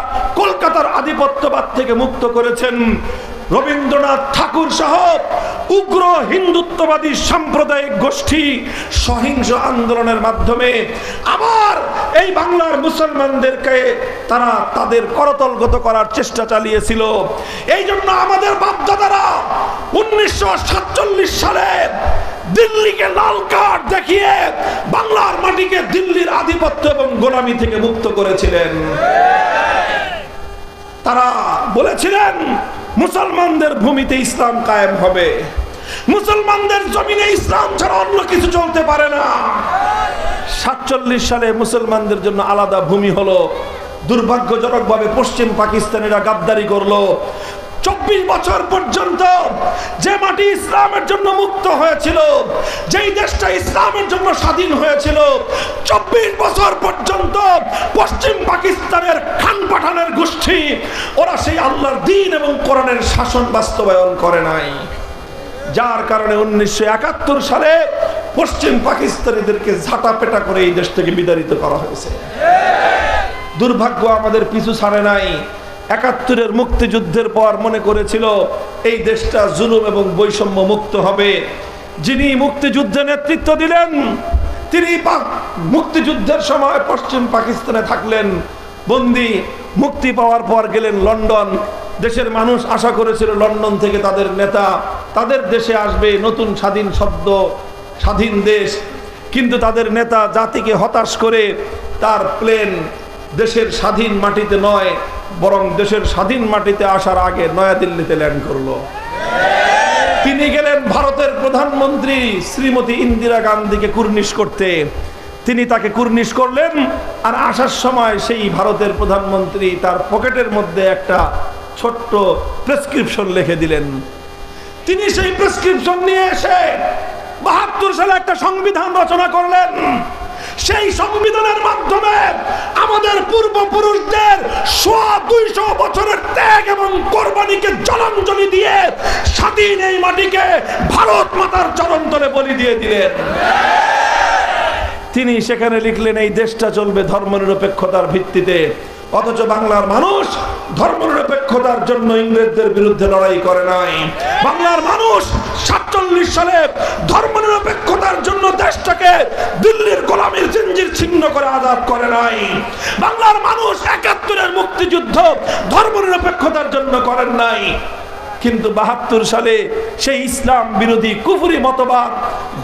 Speaker 1: কলকাতার আধিপত্যবাদ থেকে মুক্ত করেছেন। রবীন্দ্রনাথ ঠাকুর সহ উগ্র হিন্দুত্ববাদী সাম্প্রদায়িক গোষ্ঠী সহিংস আন্দোলনের মাধ্যমে আবার এই বাংলার মুসলমানদেরকে তারা তাদের করতলগত করার চেষ্টা চালিয়েছিল। এই জন্য আমাদের বাপদাদারা 1947 সালে দিল্লিকে লাল কার্ড দেখিয়ে বাংলার মাটিকে দিল্লির আধিপত্য এবং গোলামি থেকে মুক্ত করেছিলেন। তারা বলেছিলেন মুসলমানদের ভূমিতে ইসলাম কায়েম হবে, মুসলমানদের জমিনে ইসলাম ছাড়া অন্য কিছু চলতে পারে না। 47 সালে মুসলমানদের জন্য আলাদা ভূমি হলো। দুর্ভাগ্যজনকভাবে পশ্চিম পাকিস্তানিরা গাদ্দারি করলো। 24 বছর পর্যন্ত যে মাটি ইসলামের জন্য মুক্ত হয়েছিল, যেই দেশটা ইসলামের জন্য স্বাধীন হয়েছিল, 24 বছর পর্যন্ত পশ্চিম পাকিস্তানের খান পাঠানের গোষ্ঠী ওরা সেই আল্লাহর দ্বীন এবং কোরআনের শাসন বাস্তবায়ন করে নাই। যার কারণে 1971 সালে পশ্চিম পাকিস্তানিদেরকে ঝাঁটাপেটা করে এই দেশ থেকে বিতাড়িত করা হয়েছে। দুর্ভাগ্য আমাদের পিছু ছাড়ে নাই। 71-এর মুক্তিযুদ্ধের পর মনে করেছিল এই দেশটা জুলুম এবং বৈষম্য মুক্ত হবে। যিনি মুক্তিযুদ্ধে নেতৃত্ব দিলেন তিনি মুক্তিযুদ্ধের সময় পশ্চিম পাকিস্তানে থাকলেন বন্দী। মুক্তি পাওয়ার পর গেলেন লন্ডন। দেশের মানুষ আশা করেছিল লন্ডন থেকে তাদের নেতা তাদের দেশে আসবে, নতুন স্বাধীন শব্দ, স্বাধীন দেশ। কিন্তু তাদের নেতা জাতিকে হতাশ করে তার প্লেন দেশের স্বাধীন মাটিতে নয় বরং দেশের স্বাধীন মাটিতে আসার আগে নয়াদিল্লিতে ল্যান্ড করলো। তিনি গেলেন ভারতের প্রধানমন্ত্রী শ্রীমতী ইন্দিরা গান্ধীকে কুর্নিশ করতে। তিনি তাকে কুর্নিশ করলেন আর আসার সময় সেই ভারতের প্রধানমন্ত্রী তার পকেটের মধ্যে একটা ছোট্ট প্রেসক্রিপশন লিখে দিলেন। তিনি সেই প্রেসক্রিপশন নিয়ে এসে 72 সালে একটা সংবিধান রচনা করলেন। সেই সংবিধানের মাধ্যমে আমাদের পূর্বপুরুষদের 200 বছরের ত্যাগ এবং কোরবানিকে জলাঞ্জলি দিয়ে স্বাধীন এই মাটিকে ভারত মাতার চরণ তলে বলি দিয়ে দিলেন। তিনি সেখানে লিখলেন এই দেশটা চলবে ধর্মনিরপেক্ষতার ভিত্তিতে। অথচ বাংলার মানুষ ধর্মনিরপেক্ষতার জন্য ইংরেজদের বিরুদ্ধে লড়াই করে নাই। বাংলার মানুষ 47 সালে ধর্মনিরপেক্ষতার জন্য দেশটাকে দিল্লির গোলামীর জিঞ্জির ছিন্ন করে আজাদ করে নাই। বাংলার মানুষ 71-এর মুক্তিযুদ্ধ ধর্মনিরপেক্ষতার জন্য করেন নাই। কিন্তু 72 সালে সেই ইসলাম বিরোধী কুফরি মতবাদ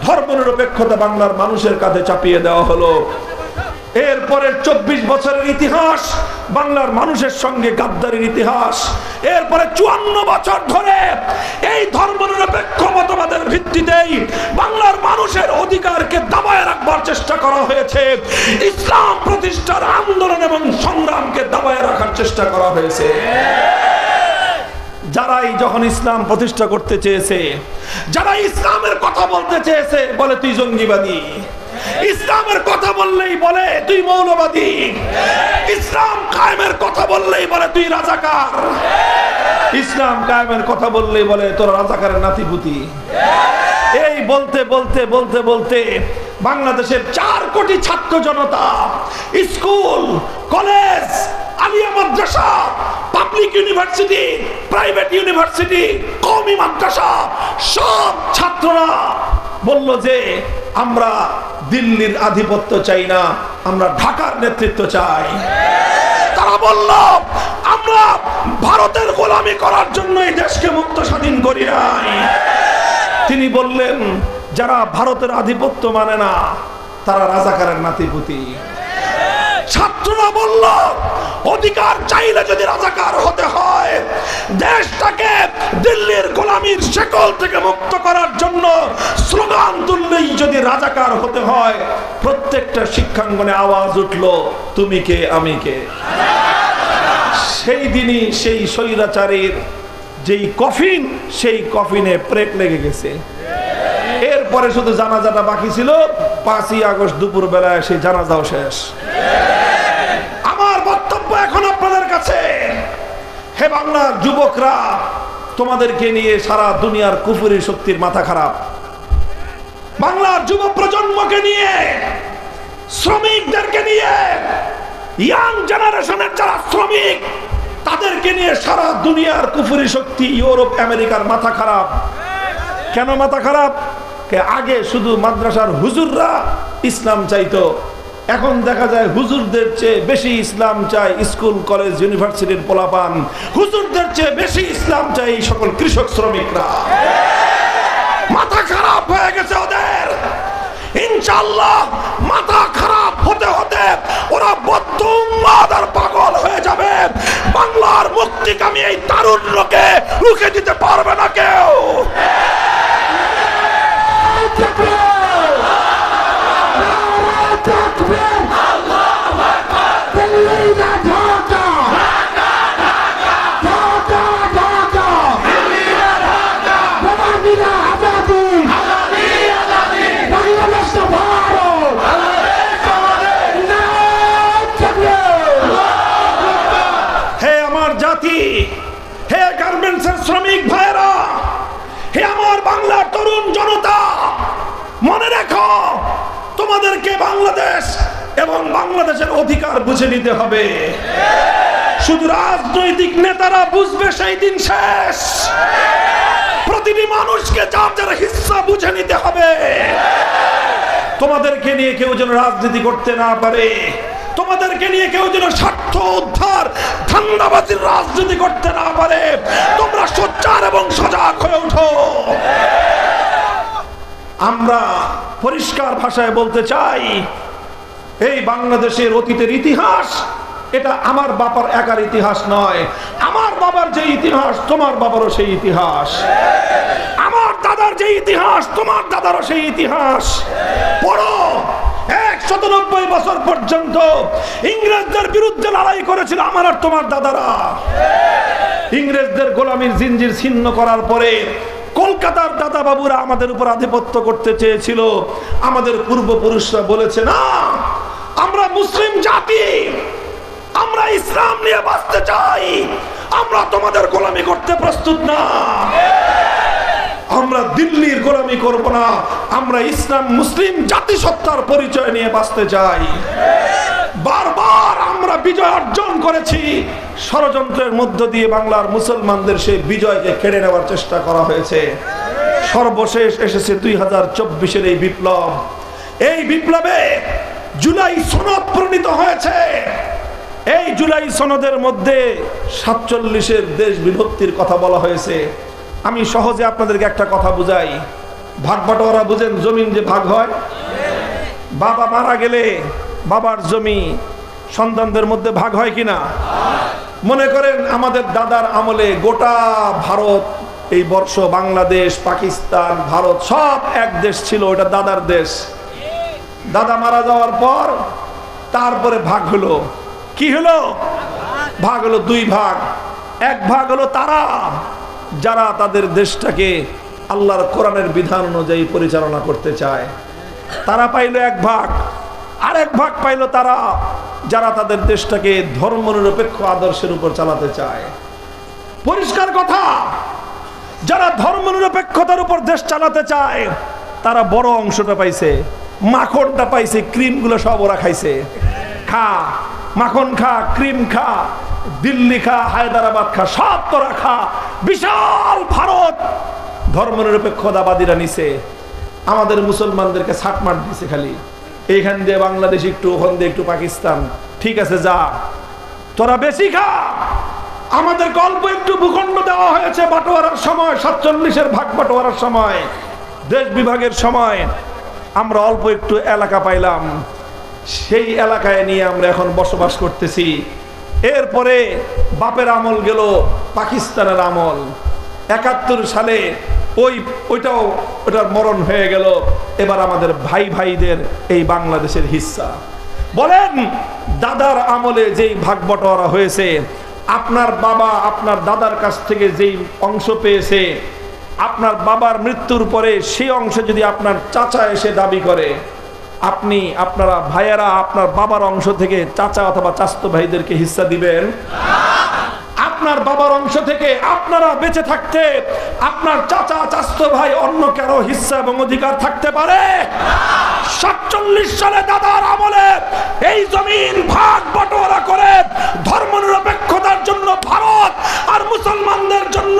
Speaker 1: ধর্মনিরপেক্ষতা বাংলার মানুষের কাঁধে চাপিয়ে দেওয়া হলো। এরপরে 24 বছরের ইতিহাস বাংলার মানুষের সঙ্গে গাদ্দারির ইতিহাস। এরপরে 54 বছর ধরে এই ধর্মনিরপেক্ষ মতবাদের ভিত্তিতেই বাংলার মানুষের অধিকারকে দাবায় রাখবার চেষ্টা করা হয়েছে। ইসলাম প্রতিষ্ঠার আন্দোলন এবং সংগ্রামকে দাবায় রাখার চেষ্টা করা হয়েছে। যারাই যখন ইসলাম প্রতিষ্ঠা করতে চেয়েছে, যারা ইসলামের কথা বলতে চেয়েছে বলে তুই জঙ্গিবাদী, ইসলামের কথা বললেই বলে তুই মৌলবাদী, ইসলাম কায়েমের কথা বললেই বলে তুই রাজাকার, ইসলাম কায়েমের কথা বললেই বলে তোর রাজাকারের নাতিপুতি। এই বলতে বলতে বলতে বলতে বাংলাদেশের 4 কোটি ছাত্র জনতা স্কুল, কলেজ, আলিয়া মাদ্রাসা, পাবলিক ইউনিভার্সিটি, প্রাইভেট ইউনিভার্সিটি, কওমি মাদ্রাসা সব ছাত্ররা বলল যে আমরা দিল্লির আধিপত্য চাই না, আমরা ঢাকার নেতৃত্ব চাই। তারা বলল আমরা ভারতের গোলামি করার জন্য এই দেশকে মুক্ত স্বাধীন করি নাই। তিনি বললেন যারা ভারতের আধিপত্য মানে না তারা রাজাকারের নাতিপুতি। ছাত্ররা বলল অধিকার চাইলে যদি রাজাকার হতে হয়, দেশটাকে দিল্লির গোলামীর শেকল থেকে মুক্ত করার জন্য স্লোগান তুললেই যদি রাজাকার হতে হয়, প্রত্যেকটা শিক্ষাঙ্গনে আওয়াজ উঠলো তুমি কে আমি কে। সেই দিনই সেই স্বৈরাচারীর যেই কফিন, সেই কফিনে প্রেক লেগে গেছে। এরপরে শুধু জানাজাটা বাকি ছিল, 5ই আগস্ট দুপুর বেলায় সেই জানাজাও শেষ। আমার বক্তব্য এখন আপনাদের কাছে, হে বাংলার যুবকরা, তোমাদেরকে নিয়ে সারা দুনিয়ার কুফরি শক্তির মাথা খারাপ। বাংলার যুব প্রজন্মকে নিয়ে, শ্রমিকদেরকে নিয়ে, ইয়াং জেনারেশনের যারা শ্রমিক, তাদেরকে নিয়ে সারা দুনিয়ার কুফরি শক্তি, ইউরোপ আমেরিকার মাথা খারাপ। কেন মাথা খারাপ? আগে শুধু মাদ্রাসার হুজুররা ইসলাম চাইতো, এখন দেখা যায় হুজুরদের চেয়ে বেশি ইসলাম চাই স্কুল কলেজ ইউনিভার্সিটির পোলাপান, হুজুরদের চেয়ে বেশি ইসলাম চাই এই সকল কৃষক শ্রমিকরা। মাথা খারাপ হয়ে গেছে ওদের। ইনশাআল্লাহ মাথা খারাপ হতে হতে ওরা বদ্ধ উন্মাদ আর পাগল হয়ে যাবে। বাংলার মুক্তিকামী এই তারুণ্যকে রুখে দিতে পারবে না কেউ। হে গার্মেন্টসের শ্রমিক ভাইরা, হে আমার বাংলার তরুণ জনতা, মনে রেখো তোমাদেরকে বাংলাদেশ এবং বাংলাদেশের অধিকার বুঝে নিতে হবে। শুধু রাজনৈতিক নেতারা বুঝবে সেই দিন শেষ। প্রতিটি মানুষকে যার যার হিস্সা বুঝে নিতে হবে। তোমাদেরকে নিয়ে কেউ যেন রাজনীতি করতে না পারে, তোমাদেরকে নিয়ে কেউ যেন স্বার্থ উদ্ধার ধান্দাবাজির রাজনীতি করতে না পারে। তোমরা সোচ্চার এবং সজাগ হয়ে ওঠো। আমরা পরিষ্কার ভাষায় বলতে চাই, এই বাংলাদেশের অতীতের ইতিহাস এটা আমার বাবার একার ইতিহাস নয়। আমার বাবার যে ইতিহাস, তোমার বাবারও সেই ইতিহাস। আমার দাদার যে ইতিহাস, তোমার দাদারও সেই ইতিহাস। পড়ো, 190 বছর পর্যন্ত ইংরেজদের বিরুদ্ধে লড়াই করেছিল আমার আর তোমার দাদারা। ইংরেজদের গোলামির জিঞ্জির ছিন্ন করার পরে কলকাতার দাদা বাবুরা আমাদের উপর আধিপত্য করতে চেয়েছিল। আমাদের পূর্বপুরুষরা বলেছে, না, আমরা মুসলিম জাতি, আমরা ইসলাম নিয়ে বাঁচতে চাই, আমরা তোমাদের গোলামি করতে প্রস্তুত না। আমরা দিল্লির গোলামি করব না, আমরা ইসলাম মুসলিম জাতিসত্তার পরিচয় নিয়ে বাঁচতে চাই। বারবার আমরা বিজয় অর্জন করেছি। ষড়যন্ত্রের মধ্য দিয়ে বাংলার মুসলমানদের সেই বিজয়কে কেড়ে নেওয়ার চেষ্টা করা হয়েছে। সর্বশেষ এসেছে 2024-এর এই বিপ্লব। এই বিপ্লবে জুলাই সনদ প্রণীত হয়েছে। এই জুলাই সনদের মধ্যে 47-এর দেশ বিভক্তির কথা বলা হয়েছে। আমি সহজে আপনাদেরকে একটা কথা বুঝাই। ভাগ বাটোয়ারা বুঝেন, জমিন যে ভাগ হয়, বাবা মারা গেলে বাবার জমি সন্তানদের মধ্যে ভাগ হয় কিনা? মনে করেন আমাদের দাদার আমলে গোটা ভারত, এই বর্ষ বাংলাদেশ, পাকিস্তান, ভারত সব এক দেশ ছিল, ওটা দাদার দেশ। দাদা মারা যাওয়ার পর তারপরে ভাগ হলো। কি হলো? ভাগ হলো 2 ভাগ। এক ভাগ হলো তারা যারা তাদের দেশটাকে আল্লাহর কোরআনের বিধান অনুযায়ী পরিচালনা করতে চায়, তারা পাইল 1 ভাগ। আরেক ভাগ পাইল তারা যারা তাদের দেশটাকে ধর্মনিরপেক্ষ আদর্শের উপর চালাতে চায়। পরিষ্কার কথা, যারা ধর্মনিরপেক্ষতার উপর দেশ চালাতে চায় তারা বড় অংশটা পাইছে, মাখনটা পাইছে, ক্রিমগুলো সব ওরা খাইছে। খা, মাখন খা, ক্রিম খা, দিল্লি খা, হায়দ্রাবাদ খা, সব তোরা খা। বিশাল ভারত ধর্মনিরপেক্ষতাবাদীরা নিছে, আমাদের মুসলমানদেরকে ছাটমাট দিছে। খালি এইখান দিয়ে বাংলাদেশ একটু, ওখান দিয়ে একটু পাকিস্তান। ঠিক আছে, যা, তোরা বেশি খা। আমাদের অল্প একটু ভূখণ্ড দেওয়া হয়েছে বাটোয়ারার সময়, 47-এর ভাগ বাটোয়ারার সময়, দেশ বিভাগের সময় আমরা অল্প একটু এলাকা পাইলাম। সেই এলাকায় নিয়ে আমরা এখন বসবাস করতেছি। এরপরে বাপের আমল গেল, পাকিস্তানের আমল। 71 সালে ওইটার মরণ হয়ে গেল। এবার আমাদের ভাই ভাইদের এই বাংলাদেশের হিস্সা। বলেন, দাদার আমলে যেই ভাগ বটোয়ারা হয়েছে, আপনার বাবা আপনার দাদার কাছ থেকে যেই অংশ পেয়েছে, আপনার বাবার মৃত্যুর পরে সেই অংশ যদি আপনার চাচা এসে দাবি করে, আপনারা ভাইয়েরা আপনার বাবার অংশ থেকে চাচা অথবা চাচতো ভাইদেরকে হিস্সা দিবেন? আপনার বাবার অংশ থেকে আপনারা বেঁচে থাকতে আপনার চাচা চাচতো ভাই অন্য কারো হিস্সা এবং অধিকার থাকতে পারে? 47 সালে দাদার আমলে এই জমিন ভাগ বটোয়ারা করে ধর্মনিরপেক্ষতার জন্য ভারত আর মুসলমানদের জন্য,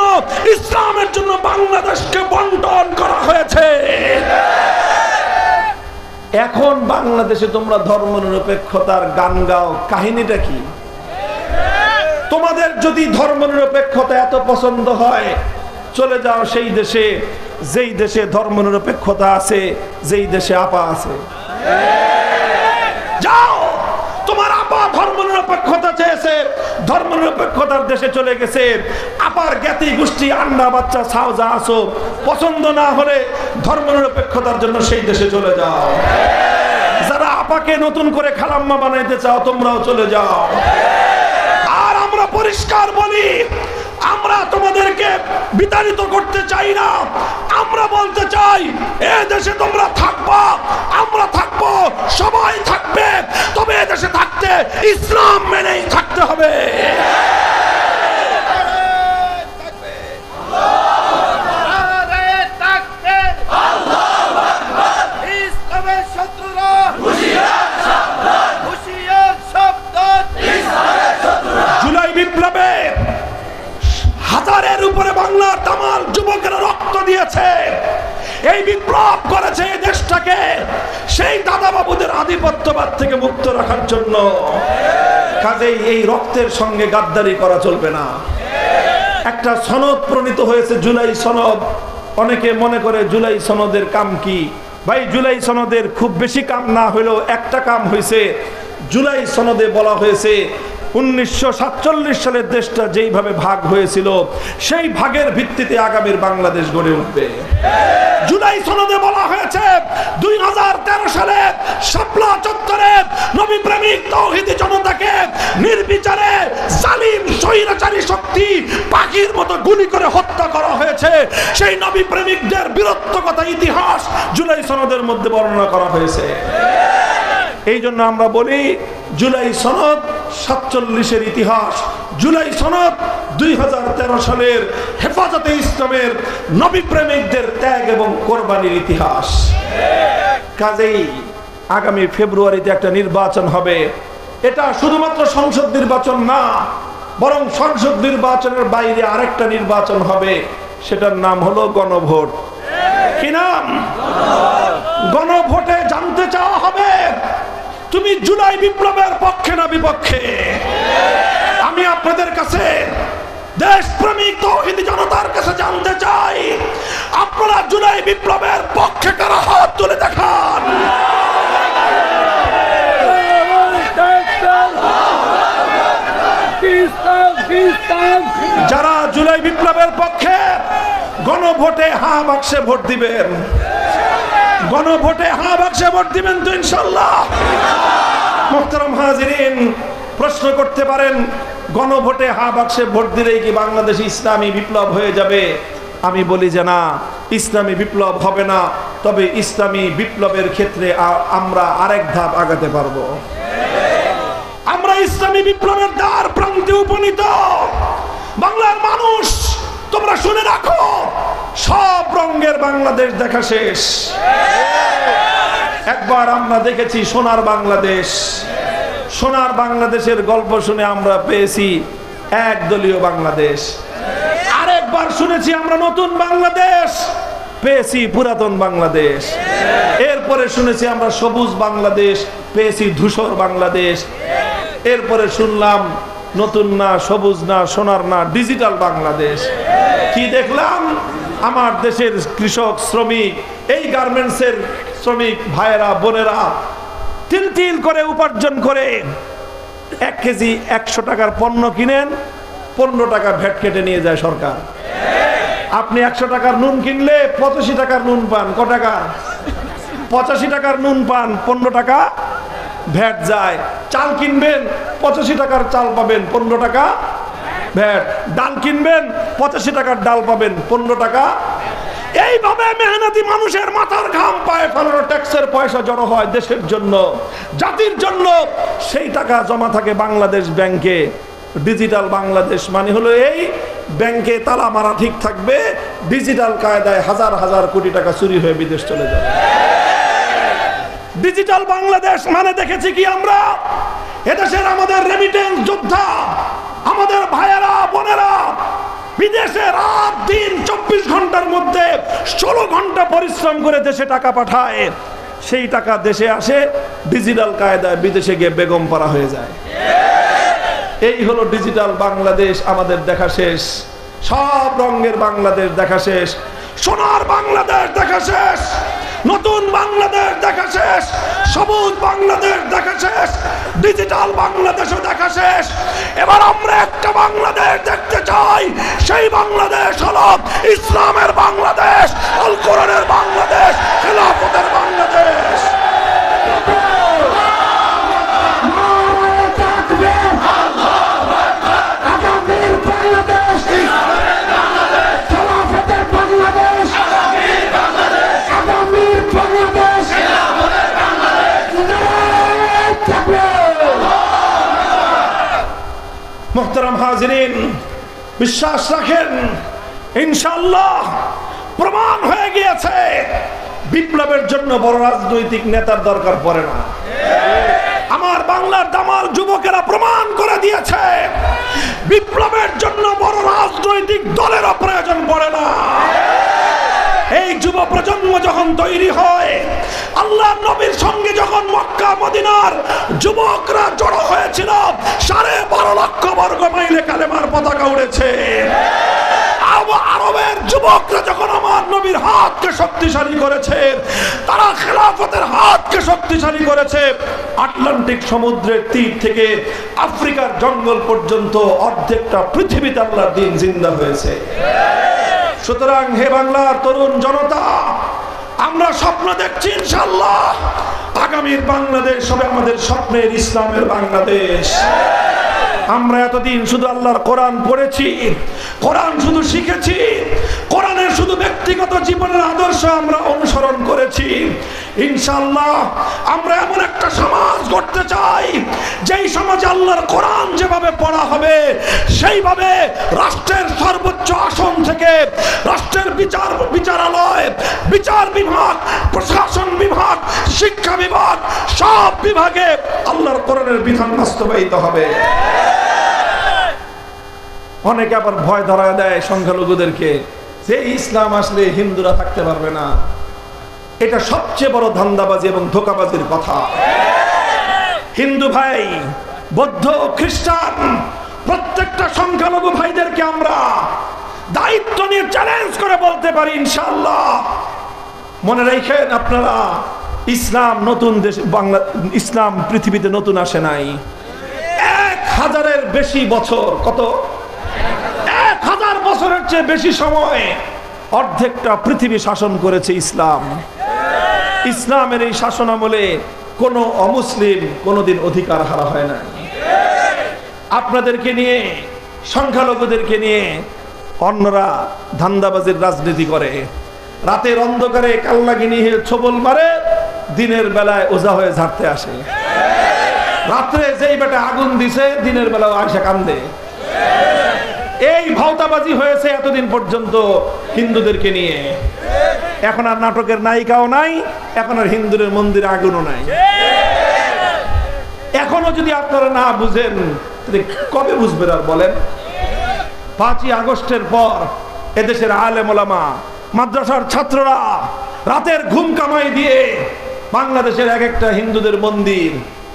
Speaker 1: ইসলামের জন্য বাংলাদেশকে বন্টন করা হয়েছে। এখন বাংলাদেশে তোমরা ধর্মনিরপেক্ষতার গান গাও, কাহিনীটা কি? তোমাদের যদি ধর্মনিরপেক্ষতা এত পছন্দ হয়, চলে যাও সেই দেশে যেই দেশে ধর্মনিরপেক্ষতা আছে, যেই দেশে আপা আছে। যাও, তোমার আপা ধর্মনিরপেক্ষতা চেয়েছে, ধর্মনিরপেক্ষতার দেশে চলে গেছে। আপার জ্ঞাতি গোষ্ঠী আন্ডা বাচ্চা ছাও যা আসো, পছন্দ না হলে ধর্মনিরপেক্ষতার জন্য সেই দেশে চলে যাও। যারা আপাকে নতুন করে খালাম্মা বানাইতে চাও, তোমরাও চলে যাও। আর আমরা পরিষ্কার বলি, আমরা তোমাদেরকে বিতাড়িত করতে চাই না। আমরা বলতে চাই, এ দেশে তোমরা থাকবা, আমরা থাকবো, সবাই থাকবে, তবে এ দেশে থাকতে ইসলাম মেনেই থাকতে হবে। জুলাই বিপ্লবে হাজারের উপরে বাংলার তামাম যুবকেরা রক্ত দিয়েছে। এই বিপ্লব করেছে এই দেশটাকে সেই দাদা বাবুদের আধিপত্যবাদ থেকে মুক্ত রাখার জন্য। কাজেই এই রক্তের সঙ্গে গাদ্দারি করা চলবে না। একটা সনদ প্রণীত হয়েছে, জুলাই সনদ। অনেকে মনে করে জুলাই সনদের কাম কি? ভাই, জুলাই সনদের খুব বেশি কাম না হলেও একটা কাম হয়েছে। জুলাই সনদে বলা হয়েছে 1947 সালের দেশটা যেইভাবে ভাগ হয়েছিল, সেই ভাগের ভিত্তিতে আগামীর বাংলাদেশ গড়ে উঠবে। জুলাই সনদে বলা হয়েছে 2013 সালে শাপলা চত্বরে নবী প্রেমিক তৌহিদি জনতাকে নির্বিচারে জালিম স্বৈরাচারী শক্তি পাখির মতো গুলি করে হত্যা করা হয়েছে। সেই নবী প্রেমিকদের বীরত্বকথা ইতিহাস জুলাই সনদের মধ্যে বর্ণনা করা হয়েছে। এই জন্য আমরা বলি, জুলাই সনদ 47-এর ইতিহাস, জুলাই সনদ 2013 সালের হেফাজতে ইসলামের নবী প্রেমিকদের ত্যাগ এবং কোরবানির ইতিহাস। কাজেই আগামী ফেব্রুয়ারিতে একটা নির্বাচন হবে। এটা শুধুমাত্র সংসদ নির্বাচন না, বরং সংসদ নির্বাচনের বাইরে আরেকটা নির্বাচন হবে। সেটার নাম হলো গণভোট। কি নাম? গণভোটে জানতে চাওয়া হবে তুমি জুলাই বিপ্লবের পক্ষে না বিপক্ষে। আমি আপনাদের কাছে, দেশপ্রেমিক তৌহিদি জনতার কাছে জানতে চাই, আপনারা জুলাই বিপ্লবের পক্ষে কারা হাত তুলে দেখান। যারা জুলাই বিপ্লবের পক্ষে, গণভোটে হ্যাঁ বাক্সে ভোট দিবেন। গণভোটে হ্যাঁ বাক্সে ভোট দিবেন তো ইনশাআল্লাহ? মুহতারাম হাজিরিন, প্রশ্ন করতে পারেন, গণভোটে হ্যাঁ বাক্সে ভোট দিলেই কি বাংলাদেশে ইসলামী বিপ্লব হয়ে যাবে? আমি বলি যে না, ইসলামী বিপ্লব হবে না। তবে ইসলামী বিপ্লবের ক্ষেত্রে আমরা আরেক ধাপ আগাতে পারবো। আমরা ইসলামী বিপ্লবের দ্বার প্রান্তে উপনীত। বাংলার মানুষ, তোমরা শুনে রাখো, সব রঙের বাংলাদেশ দেখা শেষ। একবার আমরা দেখেছি সোনার বাংলাদেশ। সোনার বাংলাদেশের গল্প শুনে আমরা পেয়েছি একদলীয় বাংলাদেশ। আরেকবার শুনেছি আমরা নতুন বাংলাদেশ, পেয়েছি পুরাতন বাংলাদেশ। এরপরে শুনেছি আমরা সবুজ বাংলাদেশ, পেয়েছি ধূসর বাংলাদেশ। এরপরে শুনলাম নতুন না, সবুজ না, সোনার না, ডিজিটাল বাংলাদেশ। কি দেখলাম? আমার দেশের কৃষক শ্রমিক, এই গার্মেন্টসের শ্রমিক ভাইয়েরা বোনেরা তিল তিল করে উপার্জন করে 1 কেজি 100 টাকার পণ্য কিনেন, 15 টাকা ভ্যাট কেটে নিয়ে যায় সরকার। আপনি 100 টাকার নুন কিনলে 85 টাকার নুন পান। ক টাকা? 85 টাকার নুন পান, 15 টাকা ভ্যাট যায়। চাল কিনবেন, 85 টাকার চাল পাবেন, 15 টাকা ভ্যাট। ডাল কিনবেন 85 টাকার ডাল পাবেন 15 টাকা। এইভাবে মেহনতি মানুষের মাথার ঘাম পায়ে ফেলানো ট্যাক্সের পয়সা জড়ো হয় দেশের জন্য, জাতির জন্য। সেই টাকা জমা থাকে বাংলাদেশ ব্যাংকে। ডিজিটাল বাংলাদেশ মানে হলো এই, ব্যাংকে তালা মারা ঠিক থাকবে, ডিজিটাল কায়দায় হাজার হাজার কোটি টাকা চুরি হয়ে বিদেশ চলে যাবে। ডিজিটাল বাংলাদেশ মানে দেখেছি কি আমরা, এদেশের আমাদের রেমিটেন্স যোদ্ধা, আমাদের ভাইয়েরা বোনেরা বিদেশে রাত দিন 24 ঘন্টার মধ্যে 16 ঘন্টা পরিশ্রম করে দেশে টাকা পাঠায়। সেই টাকা দেশে আসে, ডিজিটাল কায়দায় বিদেশে গিয়ে বেগম পাড়া হয়ে যায়। এই হলো ডিজিটাল বাংলাদেশ। আমাদের দেখা শেষ, সব রঙের বাংলাদেশ দেখা শেষ, সোনার বাংলাদেশ দেখা শেষ, নতুন বাংলাদেশ দেখা শেষ, সবুজ বাংলাদেশ দেখা শেষ, ডিজিটাল বাংলাদেশও দেখা শেষ। এবার আমরা একটা বাংলাদেশ দেখতে চাই, সেই বাংলাদেশ হলো ইসলামের বাংলাদেশ, আল কোরআনের বাংলাদেশ, খেলাফতের বাংলাদেশ। মোহতারাম হাজিরিন, বিশ্বাস রাখেন ইনশাআল্লাহ প্রমাণ হয়ে গিয়েছে বিপ্লবের জন্য বড় রাজনৈতিক নেতার দরকার পড়ে না। আমার বাংলার দামাল যুবকেরা প্রমাণ করে দিয়েছে বিপ্লবের জন্য বড় রাজনৈতিক দলেরও প্রয়োজন পড়ে না। এই যুব প্রজন্ম যখন তৈরি হয়, আল্লাহ নবীর সঙ্গে যখন মক্কা মদিনার যুবকরা জড়ো হয়েছিল, 12.5 লক্ষ বর্গ মাইলে কালেমার পতাকা উড়েছে। আরবের যুবকরা যখন আমার নবীর হাতকে শক্তিশালী করেছে, তারা খেলাফতের হাতকে শক্তিশালী করেছে। আটলান্টিক সমুদ্রের তীর থেকে আফ্রিকার জঙ্গল পর্যন্ত অর্ধেকটা পৃথিবীতে আল্লাহর দ্বীন জিন্দা হয়েছে। সুতরাং হে বাংলার তরুণ জনতা, আমরা স্বপ্ন দেখছি ইনশাআল্লাহ আগামীর বাংলাদেশ হবে আমাদের স্বপ্নের ইসলামের বাংলাদেশ। আমরা এতদিন শুধু আল্লাহর কোরআন পড়েছি, কোরআন শুধু শিখেছি, কোরআনের শুধু ব্যক্তিগত জীবনের আদর্শ আমরা অনুসরণ করেছি। ইনশাআল্লাহ আমরা এমন একটা সমাজ গড়তে চাই, যেই সমাজে আল্লাহর কোরআন যেভাবে পড়া হবে, সেইভাবে রাষ্ট্রের সর্বোচ্চ আসন থেকে রাষ্ট্রের বিচারালয়, বিচার বিভাগ, প্রশাসন বিভাগ, শিক্ষা বিভাগ, সব বিভাগে আল্লাহর কোরআনের বিধান বাস্তবায়িত হবে। অনেকে আবার ভয় ধরা দেয় সংখ্যালঘুদেরকে যে ইসলাম আসলে হিন্দুরা থাকতে পারবে না। এটা সবচেয়ে বড় ধান্দাবাজি এবং ধোঁকাবাজির কথা। হিন্দু ভাই, বৌদ্ধ, খ্রিস্টান প্রত্যেকটা সংখ্যালঘু ভাইদেরকে আমরা দায়িত্ব নিয়ে চ্যালেঞ্জ করে বলতে পারি ইনশাআল্লাহ, মনে রাখেন আপনারা, ইসলাম নতুন দেশ বাংলা, ইসলাম পৃথিবীতে নতুন আসে নাই। 1000-এর বেশি বছর, কত 1000 বছরের চেয়ে বেশি সময় অর্ধেকটা পৃথিবী শাসন করেছে ইসলাম। ইসলামের এই শাসন আমলে কোনো অমুসলিম কোনোদিন অধিকার হারা হয় না। আপনাদেরকে নিয়ে, সংখ্যালঘুদেরকে নিয়ে অন্যরা ধান্দাবাজির রাজনীতি করে, রাতের অন্ধকারে কাল্লাগিনি ছবল মারে, দিনের বেলায় ওঝা হয়ে ঝাড়তে আসে। রাত্রে যেই বেটা আগুন দিছে, দিনের বেলাও আয়সা কান্দে। এই ভাওতাবাজি হয়েছে এতদিন পর্যন্ত হিন্দুদেরকে নিয়ে। এখন আর নাটকের নায়িকাও নাই, এখন আর হিন্দুদের মন্দিরে আগুনও নাই। এখনো যদি আপনারা না বুঝেন, কবে বুঝবেন আর বলেন? 5ই আগস্টের পর এদেশের আলেম ওলামা, মাদ্রাসার ছাত্ররা রাতের ঘুম কামাই দিয়ে বাংলাদেশের এক একটা হিন্দুদের মন্দির,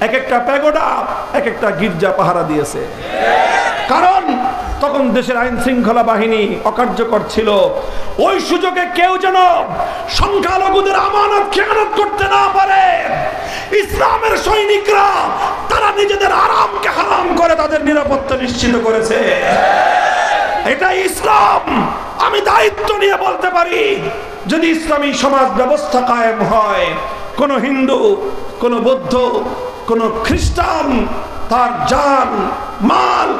Speaker 1: এক একটা প্যাগোডা, এক একটা গির্জা পাহারা দিয়েছে। কারণ তখন দেশের আইন শৃঙ্খলা বাহিনী অকার্যকর ছিল। ওই সুযোগে কেউ যেন সংখ্যালঘুদের আমানত খেয়ানত করতে না পারে। ইসলামের সৈনিকরা তারা নিজেদের আরামকে হারাম করে তাদের নিরাপত্তা নিশ্চিত করেছে। এটাই ইসলাম। আমি দায়িত্ব নিয়ে বলতে পারি, যদি ইসলামী সমাজ ব্যবস্থা কায়েম হয়, কোন হিন্দু, কোন বৌদ্ধ, কোন খ্রিস্টান
Speaker 3: তার জান, মাল,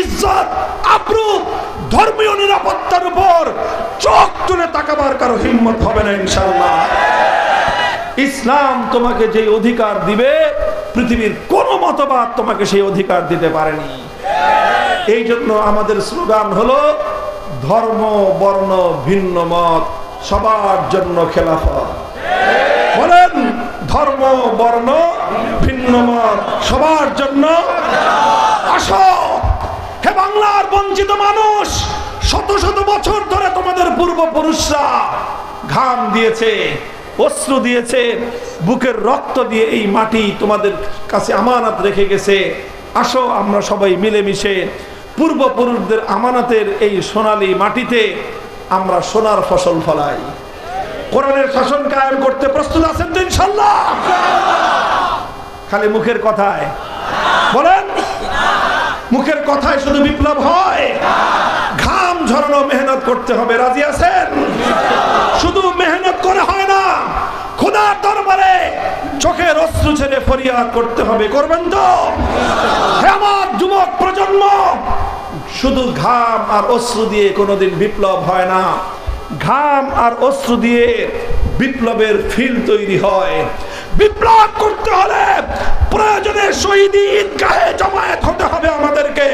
Speaker 3: ইজ্জত, আবরু, ধর্মীয় নিরাপত্তার উপর চোখ তুলে তাকাবার কারো হিম্মত হবে না ইনশাআল্লাহ। ইসলাম তোমাকে যে অধিকার দিবে পৃথিবীর কোন মতবাদ তোমাকে সেই অধিকার দিতে পারেনি। এই জন্য আমাদের স্লোগান হলো ধর্ম বর্ণ ভিন্ন মত সবার জন্য খেলাফত। বলেন ধর্ম বর্ণ ভিন্ন মত সবার জন্য। আসো হে বাংলার বঞ্চিত মানুষ, শত শত বছর ধরে তোমাদের পূর্বপুরুষরা ঘাম দিয়েছে, অশ্রু দিয়েছে, বুকের রক্ত দিয়ে এই মাটি তোমাদের কাছে আমানত রেখে গেছে। আসো আমরা সবাই মিলেমিশে পূর্বপুরুষদের আমানতের এই সোনালী মাটিতে আমরা সোনার ফসল ফলাই। কোরআনের শাসন কায়েম করতে প্রস্তুত আছেন তো ইনশাআল্লাহ? খালি মুখের কথায় বলেন, মুখের কথায় শুধু বিপ্লব হয়? ঘাম ঝরানো মেহনত করতে হবে, রাজি আছেন? শুধু মেহনত করে হয় না, খোদার দরবারে চোখের অশ্রু ছেড়ে ফরিয়াদ করতে হবে। করবেন তো? হে আমার যুবক প্রজন্ম, শুধু ঘাম আর অশ্রু দিয়ে কোনোদিন বিপ্লব হয় না। ঘাম আর অশ্রু দিয়ে বিপ্লবের ফিল তৈরি হয়। বিপ্লব করতে হলে প্রয়োজনে শহীদি ঈদগাহে জমায়েত হতে হবে আমাদেরকে।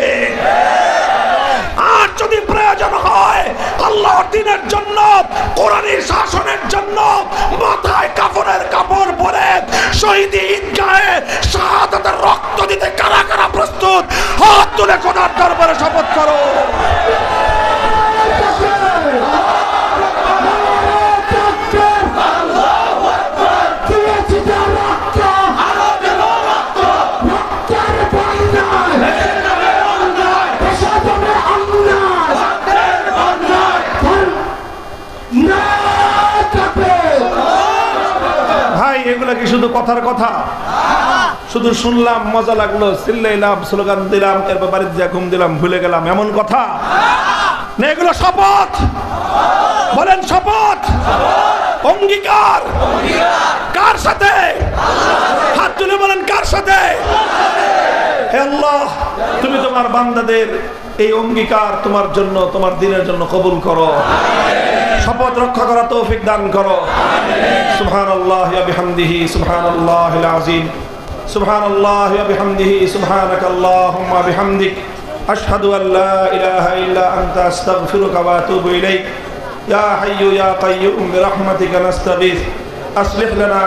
Speaker 3: আর যদি প্রয়োজন হয় আল্লাহর দ্বীনের জন্য, কোরআনী শাসনের জন্য মাথায় কাফনের কাপড় পরে শহীদি ঈদগাহে শাহাদাতের রক্ত দিতে কারা কারা প্রস্তুত? হাত তুলে খোদার দরবারে শপথ করো। এগুলা কি শুধু কথার কথা? শুধু শুনলাম, মজা লাগলো, চিল্লাইলাম, স্লোগান দিলাম, এরপর বাড়িতে যা ঘুম দিলাম, ভুলে গেলাম, এমন কথা না। এগুলো শপথ। বলেন শপথ, অঙ্গীকার। কার সাথে? হাত তুলে বলেন কার সাথে? হে আল্লাহ, তুমি তোমার বান্দাদের এই অঙ্গীকার তোমার জন্য, তোমার দ্বীনের জন্য কবুল করো। শপথ রক্ষা করা তৌফিক দান করো। সুবহানাল্লাহি ওয়া বিহামদিহি সুবহানাল্লাহিল আযীম। সুবহানাল্লাহি ওয়া বিহামদিহি সুবহানাকাল্লাহুম্মা বিহামদিক আশহাদু আল্লা ইলাহা ইল্লা আনতা আস্তাগফিরুকা ওয়া আতুবু ইলাইক। ইয়া হাইয়্যু ইয়া কাইয়্যুম বিরহমাতিকা নাস্তাগীথ। আসলিহ লানা